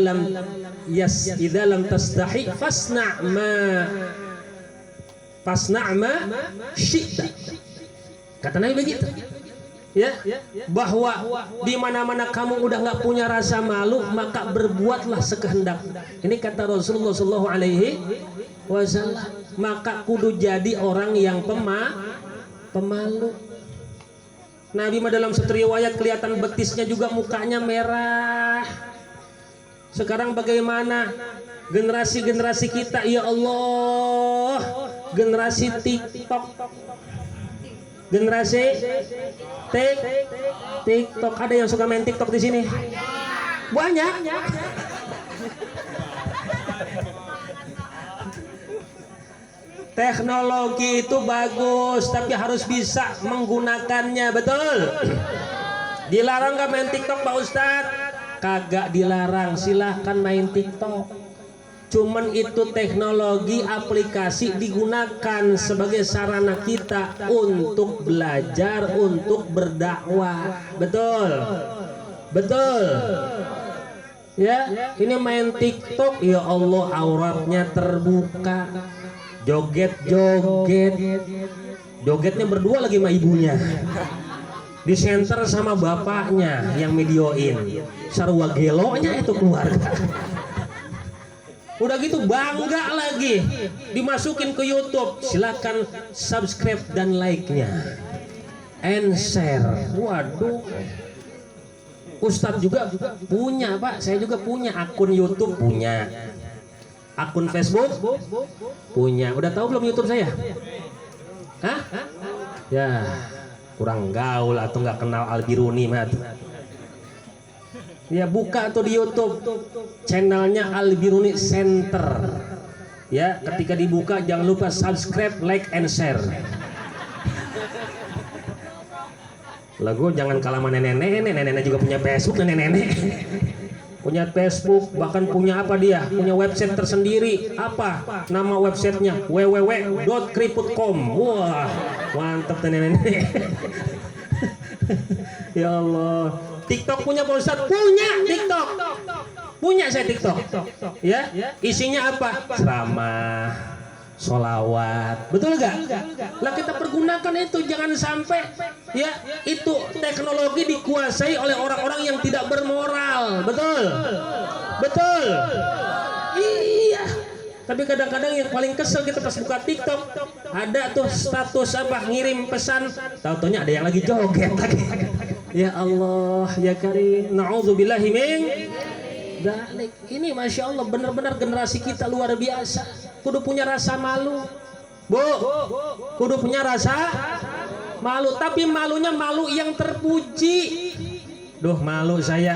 lam tastahi fasna' ma syi'ta. Kata Nabi begitu. Ya, bahwa di mana-mana kamu udah nggak punya rasa malu, maka berbuatlah sekehendak. Ini kata Rasulullah Shallallahu Alaihi Wasallam. Maka kudu jadi orang yang pemalu. Nabi mah dalam satu riwayat kelihatan betisnya juga, mukanya merah. Sekarang bagaimana generasi kita, ya Allah, generasi TikTok, generasi TikTok. Ada yang suka main TikTok di sini? Banyak. Teknologi itu bagus, tapi harus bisa menggunakannya, betul. Dilarang gak main TikTok Pak Ustadz? Kagak dilarang, silahkan main TikTok. Cuman itu teknologi, aplikasi digunakan sebagai sarana kita untuk belajar, untuk berdakwah. Betul. Betul. Ya, ini main TikTok, ya Allah, auratnya terbuka. Jogetnya berdua lagi sama ibunya, di center sama bapaknya yang videoin, sarua gelonya itu keluarga. Udah gitu bangga lagi, dimasukin ke YouTube, silakan subscribe dan like-nya and share. Waduh, Ustadz juga punya Pak, saya juga punya akun YouTube, punya akun Facebook, punya. Udah tahu belum YouTube saya? Hah? Ya, kurang gaul atau nggak kenal Albiruni mat. Ya buka tuh di YouTube channelnya Al Biruni Center. Ya, ketika dibuka jangan lupa subscribe, like, and share. Lagu jangan kalah sama nenek-nenek juga punya Facebook, nenek-nenek punya Facebook, bahkan punya apa dia? Punya website tersendiri. Apa nama websitenya? www.kriput.com. Wah, mantep nenek-nenek. Ya Allah. TikTok punya Pak Ustadz? Punya TikTok. Punya saya TikTok. Ya, isinya apa? Ceramah, sholawat, betul gak? Lah kita pergunakan itu, jangan sampai ya itu teknologi dikuasai oleh orang-orang yang tidak bermoral, betul? Betul? Iya. Tapi kadang-kadang yang paling kesel kita pas buka TikTok ada tuh status apa ngirim pesan, tahu-taunya ada yang lagi joget lagi. Ya Allah, ya Karim, na'udzubillahi min dzalik. Ini masya Allah benar-benar generasi kita luar biasa. Kudu punya rasa malu, Bu. Kudu punya rasa malu, tapi malunya malu yang terpuji. Duh, malu saya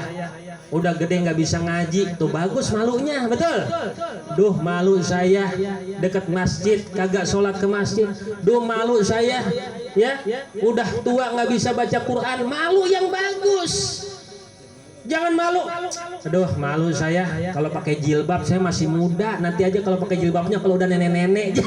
udah gede nggak bisa ngaji, tuh bagus malunya, betul. Duh, malu saya dekat masjid kagak sholat ke masjid. Duh, malu saya ya udah tua nggak bisa baca Quran, malu yang bagus. Jangan malu. Aduh, malu saya kalau pakai jilbab, saya masih muda, nanti aja kalau pakai jilbabnya kalau udah nenek-nenek.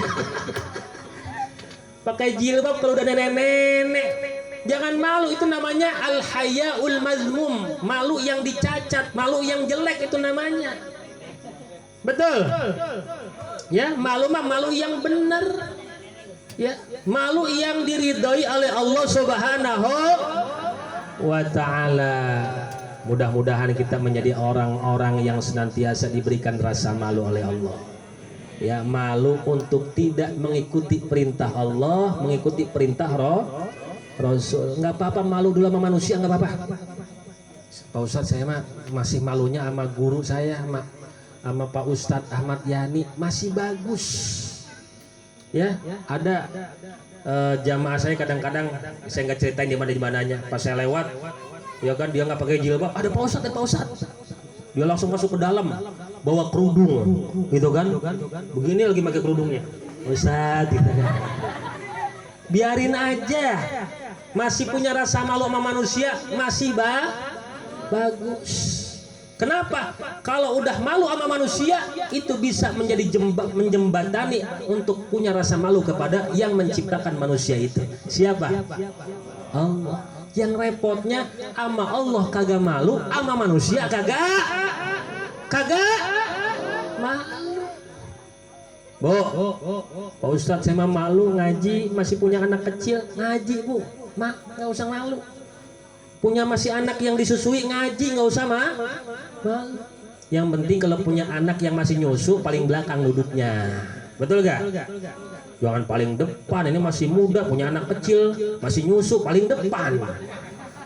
Pakai jilbab kalau udah nenek-nenek. Jangan malu, itu namanya al-hayaul mazmum, malu yang dicacat, malu yang jelek itu namanya. Betul? Ya, malu mah malu yang benar. Ya, malu yang diridhoi oleh Allah Subhanahu wa taala. Mudah-mudahan kita menjadi orang-orang yang senantiasa diberikan rasa malu oleh Allah. Ya, malu untuk tidak mengikuti perintah Allah, mengikuti perintah Rasul. Nggak apa-apa malu dulu sama manusia, nggak apa-apa. Pak Ustadz, saya mah masih malunya sama guru saya, sama Pak Ustadz Ahmad Yani, masih bagus. Ya, ada jamaah saya kadang-kadang saya nggak ceritain di mananya. Pas saya lewat, ya kan dia nggak pakai jilbab, ada Pak Ustadz, Pak Ustadz. Dia langsung masuk ke dalam, bawa kerudung, gitu kan? Begini lagi pakai kerudungnya, Ustadz, gitu kan. Biarin aja. Masih punya rasa malu sama manusia, masih bagus. Kenapa? Kalau udah malu sama manusia, itu bisa menjadi menjembatani untuk punya rasa malu kepada yang menciptakan manusia itu. Siapa? Allah. Yang repotnya sama Allah kagak malu, sama manusia kagak malu. Bu, Pak Ustadz, saya mah malu ngaji, masih punya anak kecil, ngaji Bu, mak nggak usah malu. Punya masih anak yang disusui, ngaji nggak usah malu. Yang penting kalau punya anak yang masih nyusu, paling belakang duduknya, betul gak? Jangan paling depan, ini masih muda, punya anak kecil, masih nyusu, paling depan.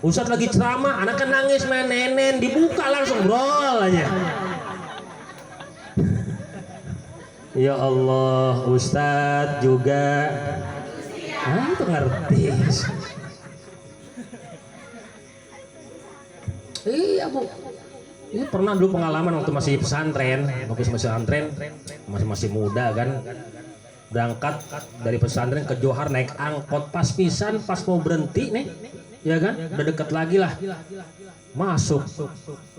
Ustadz lagi ceramah, anak kan nangis, main nenen, dibuka langsung brol aja. Ya Allah, Ustadz juga itu ngerti. Iya Bu, ini pernah dulu pengalaman waktu masih pesantren, masih muda kan, berangkat dari pesantren ke Johar naik angkot, pas pisan, pas mau berhenti nih, ya kan, udah deket lagi lah, masuk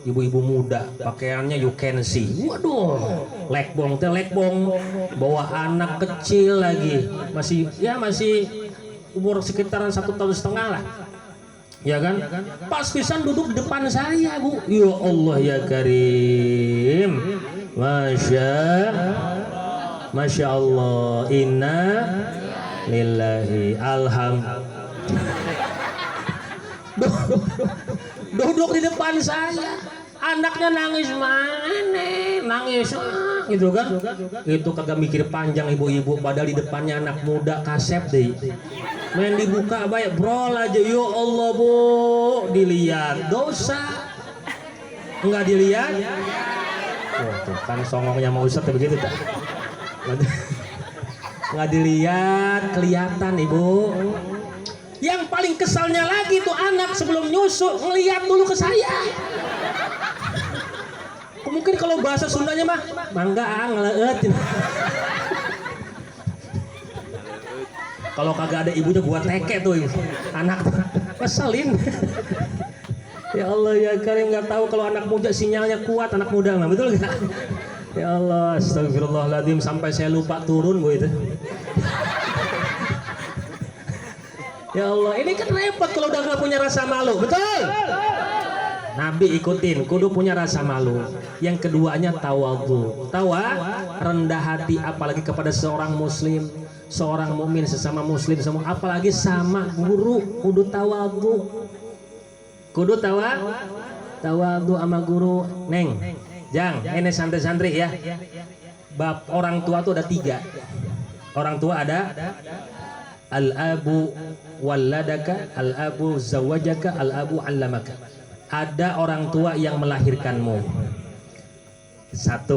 ibu-ibu muda, pakaiannya you can see, waduh, lekbong, bawa anak kecil lagi, masih umur sekitaran 1,5 tahun lah, ya kan, pas pisan duduk di depan saya Bu, ya Allah ya Karim, Masya Allah, inna lillahi alhamdulillah. Duduk di depan saya, anaknya nangis, nangis gitu kan, itu kagak mikir panjang ibu-ibu, padahal di depannya anak muda kasep deh, main dibuka baik brol aja. Ya Allah Bu, dilihat dosa, enggak dilihat. Oh, tuh kan songongnya mau Ustadz begitu tak, nggak dilihat, kelihatan Ibu. Yang paling kesalnya lagi tuh anak sebelum nyusu ngeliat dulu ke saya. Mungkin kalau bahasa Sundanya mah mangga ngeleut. Kalau kagak ada ibunya buat teke tuh anak keselin. Ya Allah ya Karim, nggak tahu kalau anak muda sinyalnya kuat, anak muda mah, betul nggak? Ya Allah, astagfirullahaladzim, sampai saya lupa turun gue itu. Ya Allah, ini kan repot kalau udah nggak punya rasa malu, betul? Nabi ikutin, kudu punya rasa malu. Yang keduanya tawadhu. Rendah hati, apalagi kepada seorang muslim, seorang mukmin, sesama muslim semua, apalagi sama guru, kudu tawadhu. Kudu tawadhu sama guru. Neng, Jang, ini santri-santri ya. Bab orang tua tuh ada 3. Orang tua ada al-abu walladaka, al-abu zawajaka, al-abu allamaka. Ada orang tua yang melahirkanmu. 1.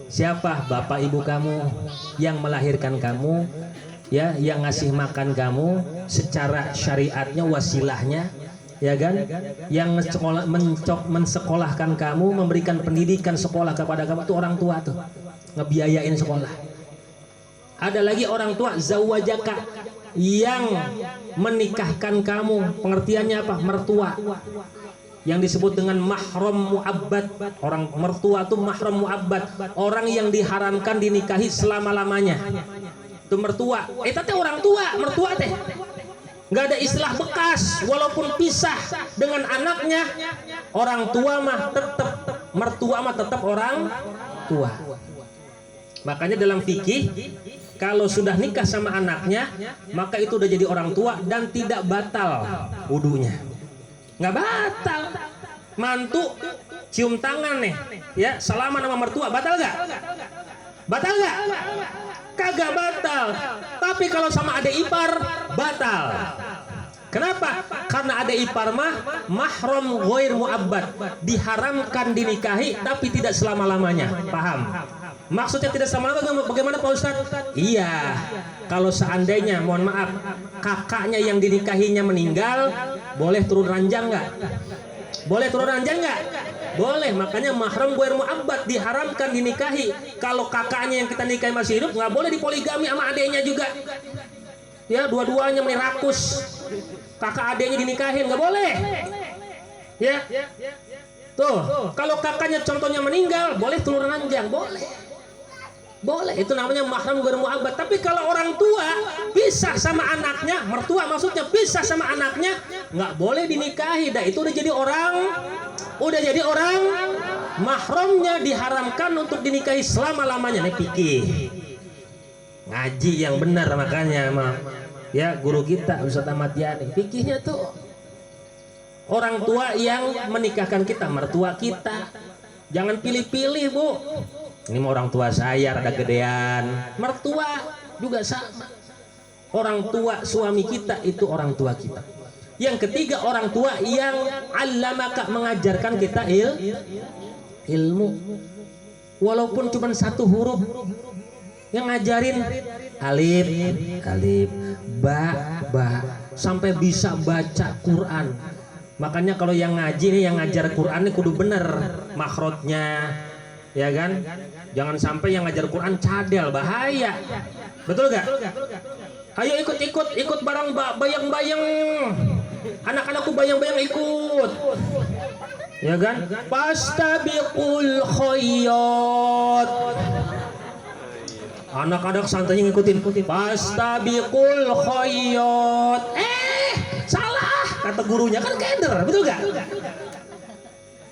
Siapa? Bapak ibu kamu yang melahirkan kamu, ya, yang ngasih makan kamu secara syariatnya, wasilahnya, ya kan? Yang mensekolahkan kamu, memberikan pendidikan sekolah kepada kamu, itu orang tua tuh, ngebiayain sekolah. Ada lagi orang tua zawajaka, yang menikahkan kamu. Pengertiannya apa? Mertua, yang disebut dengan mahram mu'abbad. Orang mertua itu mahram mu'abbad, orang yang diharamkan dinikahi selama-lamanya. Itu mertua. Teh orang tua, mertua teh. Nggak ada istilah bekas, walaupun pisah dengan anaknya, orang tua mah tetap mertua, mah tetap orang tua. Makanya dalam fikih, kalau sudah nikah sama anaknya, maka itu udah jadi orang tua dan tidak batal wudunya. Nggak batal. Mantu cium tangan nih, ya, salaman sama mertua, batal nggak? Batal nggak? Kagak batal. Tapi kalau sama adik ipar, batal. Kenapa? Karena adik ipar mah mahram ghair mu'abbad, diharamkan dinikahi tapi tidak selama-lamanya. Paham? Maksudnya tidak selama-lamanya bagaimana Pak Ustadz? Iya, kalau seandainya, mohon maaf, kakaknya yang dinikahinya meninggal, boleh turun ranjang nggak? Boleh turun ranjang nggak? Boleh. Makanya mahram ghair mu'abbad, diharamkan dinikahi. Kalau kakaknya yang kita nikahi masih hidup, nggak boleh dipoligami sama adiknya juga. Ya, dua-duanya merakus. Kakak adiknya dinikahin, nggak boleh. Ya, tuh. Kalau kakaknya contohnya meninggal, boleh turun ranjang, boleh. Boleh, itu namanya mahram ghair mu'abbad. Tapi kalau orang tua pisah sama anaknya, mertua maksudnya pisah sama anaknya, nggak boleh dinikahi. Dah itu udah jadi orang mahramnya, diharamkan untuk dinikahi selama-lamanya. Nih pikir ngaji yang benar, makanya ya guru kita Ustaz Ahmad Yani, fikihnya tuh orang tua yang menikahkan kita, mertua kita. Jangan pilih-pilih, Bu. Ini mau orang tua saya rada gedean, mertua juga sama. Orang tua suami kita itu orang tua kita. Yang ketiga, orang tua yang allamaka, mengajarkan kita ilmu, walaupun cuma 1 huruf, yang ngajarin alif, ba, sampai bisa baca Quran. Makanya kalau yang ngaji nih, yang ngajar Quran ini kudu bener makhrajnya, ya kan? Jangan sampai yang ngajar Quran cadel, bahaya. Betul gak? Ayo ikut barang bayang-bayang. Anak-anakku bayang-bayang ikut. Ya kan? Fastabiqul khayat. Anak-anak santai ngikutin. Fastabiqul khayat. Salah kata gurunya, kan keder, betul gak?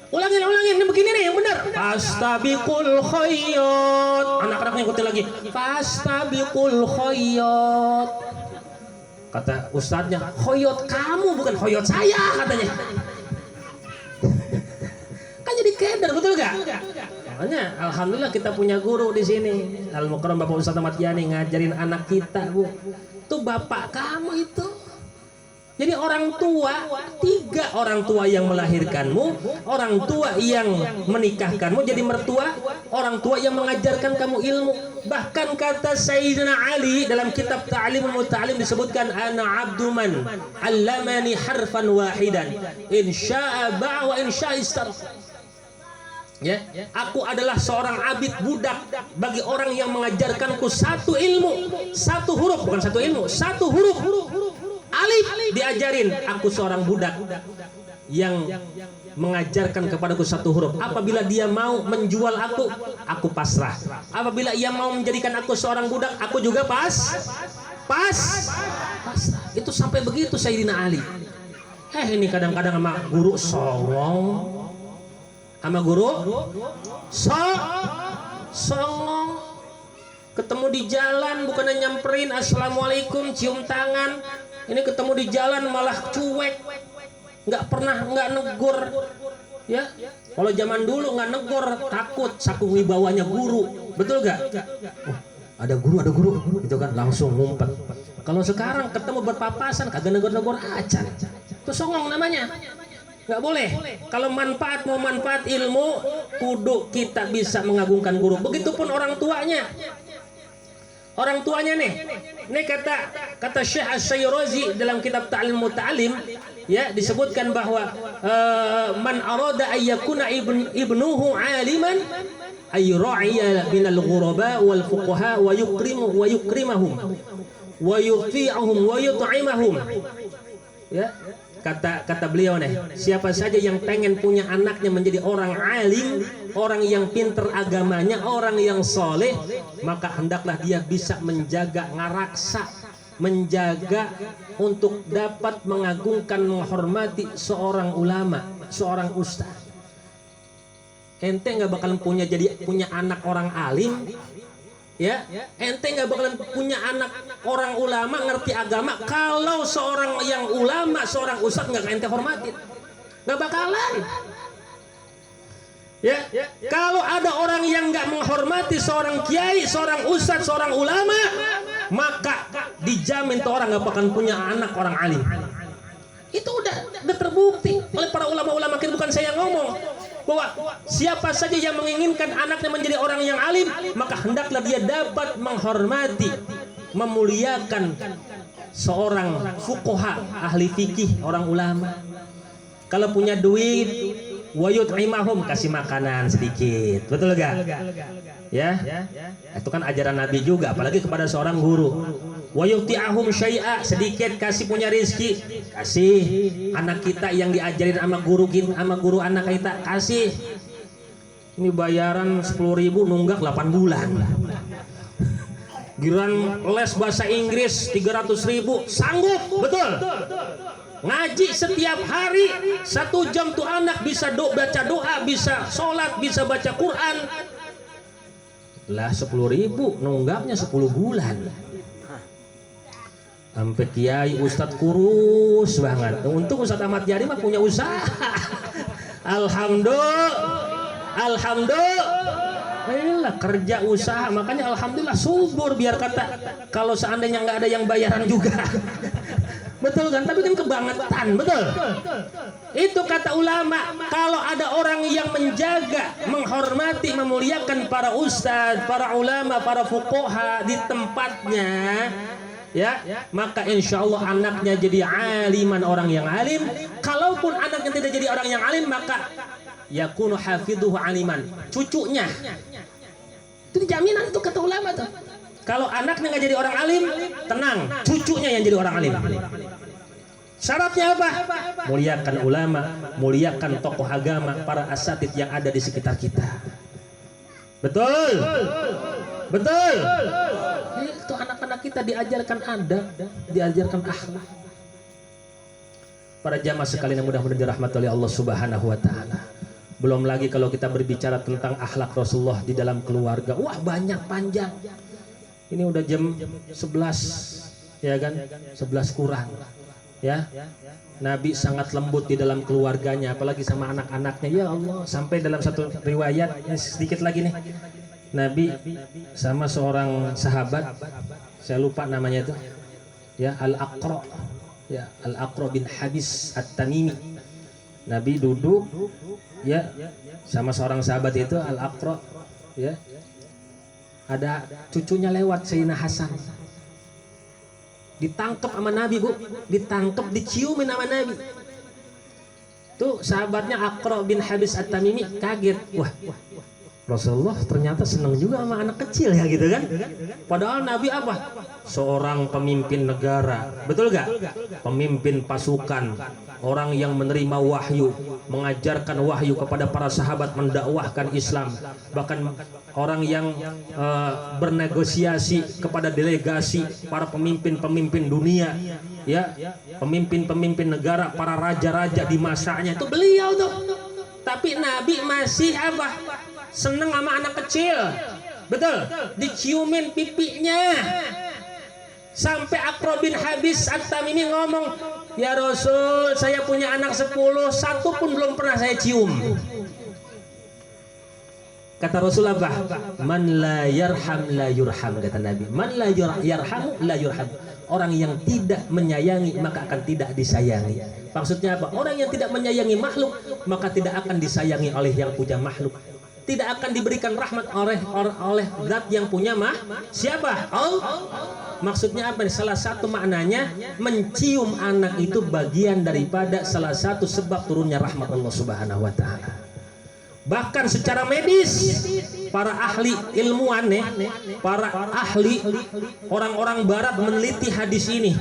Ulangin, ini begini nih yang benar. Fastabiqul khayat. Anak-anak ngikutin lagi. Fastabiqul khayat. Kata ustadznya, khayat kamu bukan khayat saya, katanya. Kan jadi keder, betul gak? Makanya alhamdulillah kita punya guru di sini. Al-Mukarram Bapak Ustaz Ahmad Yani ngajarin anak kita, Bu. Itu bapak kamu itu. Jadi orang tua, 3 orang tua yang melahirkanmu, orang tua yang menikahkanmu jadi mertua, orang tua yang mengajarkan kamu ilmu. Bahkan kata Sayyidina Ali dalam kitab Ta'limul Muta'allim disebutkan, ana abdu man 'allamani harfan wahidan in syaa ba'a wa in syaa istar. Ya, aku adalah seorang abid budak bagi orang yang mengajarkanku satu ilmu, satu huruf, bukan satu ilmu, satu huruf. Alif diajarin, aku seorang budak yang mengajarkan kepadaku satu huruf. Apabila dia mau menjual aku pasrah. Apabila ia mau menjadikan aku seorang budak, aku juga pasrah. Itu sampai begitu Sayyidina Ali. Ini kadang-kadang sama guru songong, sama guru songong, ketemu di jalan bukannya nyamperin assalamualaikum cium tangan, ini ketemu di jalan malah cuek, nggak negur. Ya, kalau zaman dulu nggak negor, takut saking wibawanya guru, betul gak? Ada guru gitu kan, langsung ngumpet. Kalau sekarang ketemu berpapasan kagak negor aja, itu songong namanya. Nggak boleh. Kalau mau manfaat ilmu, kudu kita bisa mengagungkan guru. Begitupun orang tuanya. Orang tuanya nih kata Syekh Asy-Syairazi dalam kitab Ta'lim Muta'allim, ya, disebutkan bahwa man arada ayyakuna ibnuhu aliman ay ra'iya minal ghuraba wal fuqaha wa yukrimahum wa yuti'uhum wa yut'imahum. Ya, kata beliau nih, siapa saja yang pengen punya anaknya menjadi orang alim, orang yang pinter agamanya, orang yang soleh, maka hendaklah dia bisa menjaga, ngaraksa, menjaga untuk dapat mengagungkan, menghormati seorang ulama, seorang ustaz. Ente nggak bakalan punya anak orang alim, ya, ente nggak bakalan punya anak orang ulama ngerti agama kalau seorang yang ulama, seorang ustadz nggak ente hormatin, nggak bakalan. Ya, kalau ada orang yang nggak menghormati seorang kiai, seorang ustadz, seorang ulama, maka dijamin tuh orang nggak bakalan punya anak orang alim. Itu udah terbukti oleh para ulama-ulama, bukan saya ngomong, bahwa siapa saja yang menginginkan anaknya menjadi orang yang alim, maka hendaklah dia dapat menghormati, memuliakan seorang fuqaha, ahli fikih, orang ulama. Kalau punya duit, wa yut'imahum, kasih makanan sedikit, betul gak? Ya, itu kan ajaran Nabi juga, apalagi kepada seorang guru. Wa yuti'ahum syai'a, sedikit kasih, punya rezeki kasih. Anak kita yang diajarin sama guru anak kita kasih. Ini bayaran 10.000 nunggak 8 bulan. Giliran les bahasa Inggris 300.000 sanggup, betul. Ngaji setiap hari 1 jam tuh anak bisa baca doa, bisa sholat, bisa baca Quran. Lah 10.000 nunggaknya 10 bulan. Sampai kiai ustadz kurus banget. Untung Ustadz Ahmad Jadi mah punya usaha. Alhamdulillah kerja usaha, makanya alhamdulillah subur. Biar kata kalau seandainya nggak ada yang bayaran juga. Betul kan? Tapi kan kebangetan, betul. Itu kata ulama, kalau ada orang yang menjaga, menghormati, memuliakan para ustadz, para ulama, para fuqaha di tempatnya, ya, maka insya Allah anaknya jadi aliman, orang yang alim. Kalaupun anaknya tidak jadi orang yang alim, maka yakunu hafidhuhu aliman, cucunya. Itu jaminan, itu kata ulama tuh. Kalau anaknya nggak jadi orang alim, tenang, cucunya yang jadi orang alim. Syaratnya apa? Muliakan ulama, muliakan tokoh agama, para asatid yang ada di sekitar kita. Betul. Itu anak-anak kita diajarkan adab, diajarkan akhlak. Para jamaah sekalian yang mudah-mudahan dirahmati oleh Allah Subhanahu wa taala. Belum lagi kalau kita berbicara tentang akhlak Rasulullah di dalam keluarga. Wah, banyak, panjang. Ini udah jam 11, ya kan? 11 kurang. Ya. Nabi sangat lembut di dalam keluarganya, apalagi sama anak-anaknya. Ya Allah, sampai dalam satu riwayat, sedikit lagi nih. Nabi sama seorang sahabat, saya lupa namanya itu, ya, Al-Aqra, ya, Al-Aqra bin Habis At-Tamimi. Nabi duduk, ya, sama seorang sahabat itu Al-Aqra, ya. Ada cucunya lewat, Sayyidina Hasan. Ditangkap sama Nabi, Bu. Ditangkap, diciumin sama Nabi. Tuh sahabatnya Aqra bin Habis At-Tamimi kaget. Wah, Rasulullah ternyata senang juga sama anak kecil ya gitu kan. Padahal Nabi apa? Seorang pemimpin negara, betul gak? Pemimpin pasukan, orang yang menerima wahyu, mengajarkan wahyu kepada para sahabat, mendakwahkan Islam, bahkan orang yang bernegosiasi kepada delegasi para pemimpin-pemimpin dunia, ya, pemimpin-pemimpin negara, para raja-raja di masanya, itu beliau tuh. Tapi Nabi masih apa? Seneng sama anak kecil, betul, diciumin pipinya. Sampai Aqra bin Habis At-Tamimi ngomong, ya Rasul, saya punya anak 10, satu pun belum pernah saya cium. Kata Rasul apa? Man la yarham la yurham, kata Nabi. Man la yarham la yurham. Orang yang tidak menyayangi maka akan tidak disayangi. Maksudnya apa? Orang yang tidak menyayangi makhluk maka tidak akan disayangi oleh yang punya makhluk. Tidak akan diberikan rahmat oleh zat yang punya siapa? Allah. Maksudnya apa? Salah satu maknanya mencium anak itu bagian daripada salah satu sebab turunnya rahmat Allah Subhanahu wa taala. Bahkan secara medis, para ahli ilmuwan para ahli orang-orang barat meneliti hadis ini.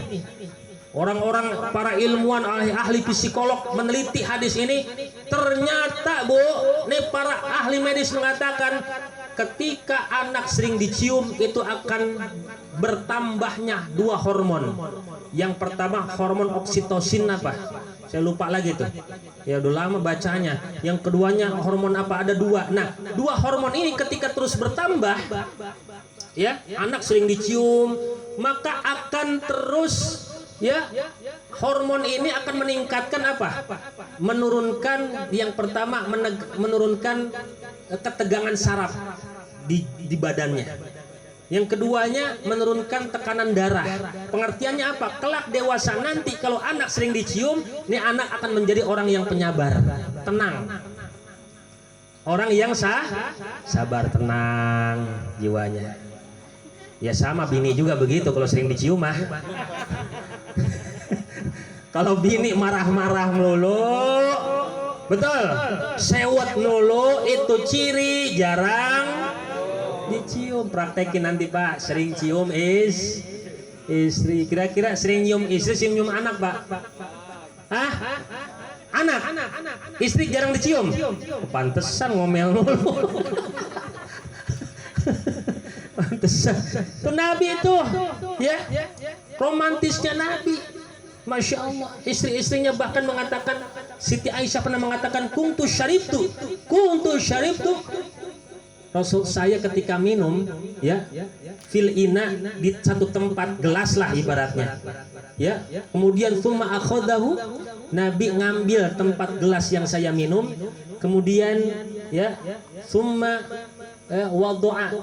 Orang-orang para ilmuwan ahli psikolog meneliti hadis ini, ternyata Bu, nih para ahli medis mengatakan ketika anak sering dicium itu akan bertambahnya 2 hormon. Yang pertama hormon oksitosin apa? Saya lupa lagi tuh. Ya udah lama bacanya. Yang keduanya hormon apa? Ada 2. Nah, 2 hormon ini ketika terus bertambah, ya, anak sering dicium, maka akan terus, ya, hormon ini akan meningkatkan apa? Menurunkan yang pertama, menurunkan ketegangan saraf di badannya. Yang keduanya menurunkan tekanan darah. Pengertiannya apa? Kelak dewasa nanti kalau anak sering dicium, ini anak akan menjadi orang yang penyabar, tenang. Orang yang sabar, tenang jiwanya. Ya sama bini juga begitu kalau sering dicium mah. Kalau bini marah-marah melulu, betul, sewot melulu, itu ciri jarang dicium. Praktekin nanti Pak, sering cium istri. Kira-kira sering nyium istri, sering nyium anak Pak? Hah? Anak? Istri jarang dicium? Pantesan ngomel mulu. Pantesan. Itu Nabi itu, ya, romantisnya Nabi. Masya Allah, istri-istrinya bahkan mengatakan, Siti Aisyah pernah mengatakan, kuntu syaribtu. Rasul saya ketika minum, ya, fil ina, di satu tempat gelas lah ibaratnya, ya, kemudian thumma akhadahu, Nabi ngambil tempat gelas yang saya minum, kemudian, ya, thumma wadu'a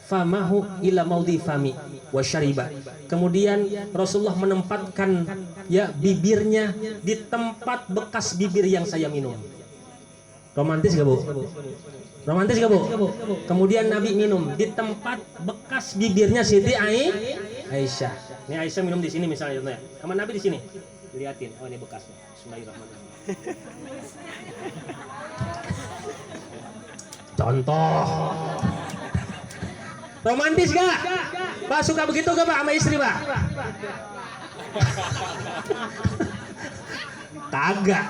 famahu ila maudhi fami wa syariba. Kemudian Rasulullah menempatkan, ya, bibirnya di tempat bekas bibir yang saya minum. Romantis gak Bu? Romantis gak Bu? Kemudian Nabi minum di tempat bekas bibirnya Siti Aisyah. Ini Aisyah minum di sini misalnya, contohnya. Sama Nabi di sini. Lihatin, oh ini bekasnya. Bismillahirrahmanirrahim. Contoh. Romantis gak? Pak suka begitu gak Pak sama istri Pak? Kagak.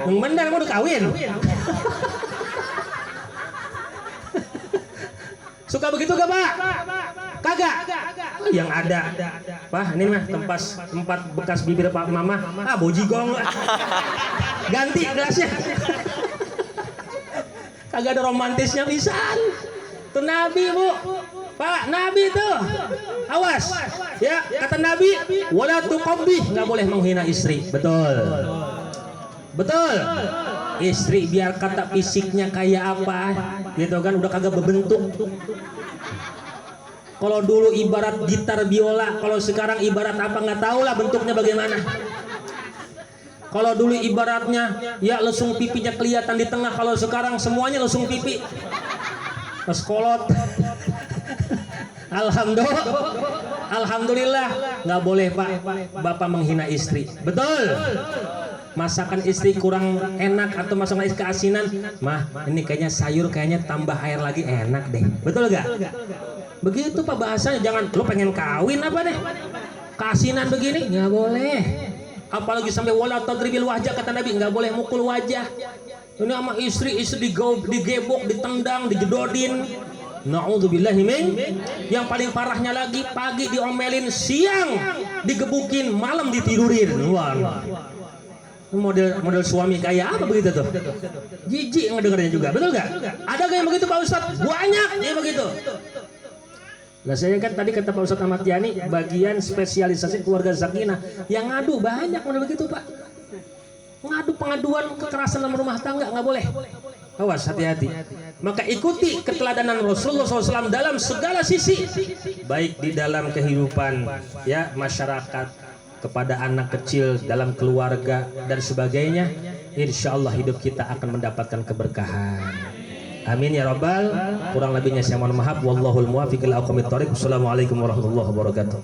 Yang benar mau udah kawin. Suka begitu gak Pak? Kagak. Yang ada, Pak, ini mah tempat bekas bibir Pak Mama. Ah, bojigong. Ganti gelasnya. Kagak ada romantisnya pisan. Tuh Nabi Bu, Pak, Nabi tuh. Awas. Ya, kata Nabi, wala tuqabbih, nggak boleh menghina istri. Betul. Betul. Istri biar kata fisiknya kayak apa, gitu kan, udah kagak berbentuk. Kalau dulu ibarat gitar biola, kalau sekarang ibarat apa nggak tahu lah bentuknya bagaimana. Kalau dulu ibaratnya, ya, lesung pipinya kelihatan di tengah, kalau sekarang semuanya lesung pipi. Meskolot. Alhamdulillah, nggak boleh Pak, Bapak menghina istri. Betul. masakan istri kurang enak atau masakan istri keasinan, mah ini kayaknya sayur kayaknya tambah air lagi enak deh, betul gak? Begitu Pak bahasanya, jangan lo pengen kawin apa deh keasinan begini, nggak boleh. Apalagi sampai wala tadribil wajah, kata Nabi, nggak boleh mukul wajah. Ini sama istri digebok, ditendang, dijedodin. Na'udzubillahi min. Yang paling parahnya lagi, pagi diomelin, siang digebukin, malam ditidurin. Wah, model suami kayak apa begitu tuh? Jijik ngedengarnya juga, betul gak? Ada gak yang begitu Pak Ustadz? Banyak yang begitu. Nah saya kan tadi kata Pak Ustadz Ahmad Yani, bagian spesialisasi keluarga sakinah, yang ngadu banyak model begitu Pak. Ngadu pengaduan kekerasan dalam rumah tangga nggak boleh. Awas, hati-hati. Maka ikuti keteladanan Rasulullah SAW dalam segala sisi, baik di dalam kehidupan ya masyarakat, kepada anak kecil, dalam keluarga dan sebagainya. Insya Allah hidup kita akan mendapatkan keberkahan. Amin ya Rabbal. Kurang lebihnya saya mohon maaf. Wallahul muwaffiq ila aqwamit thoriq. Wassalamualaikum warahmatullahi wabarakatuh.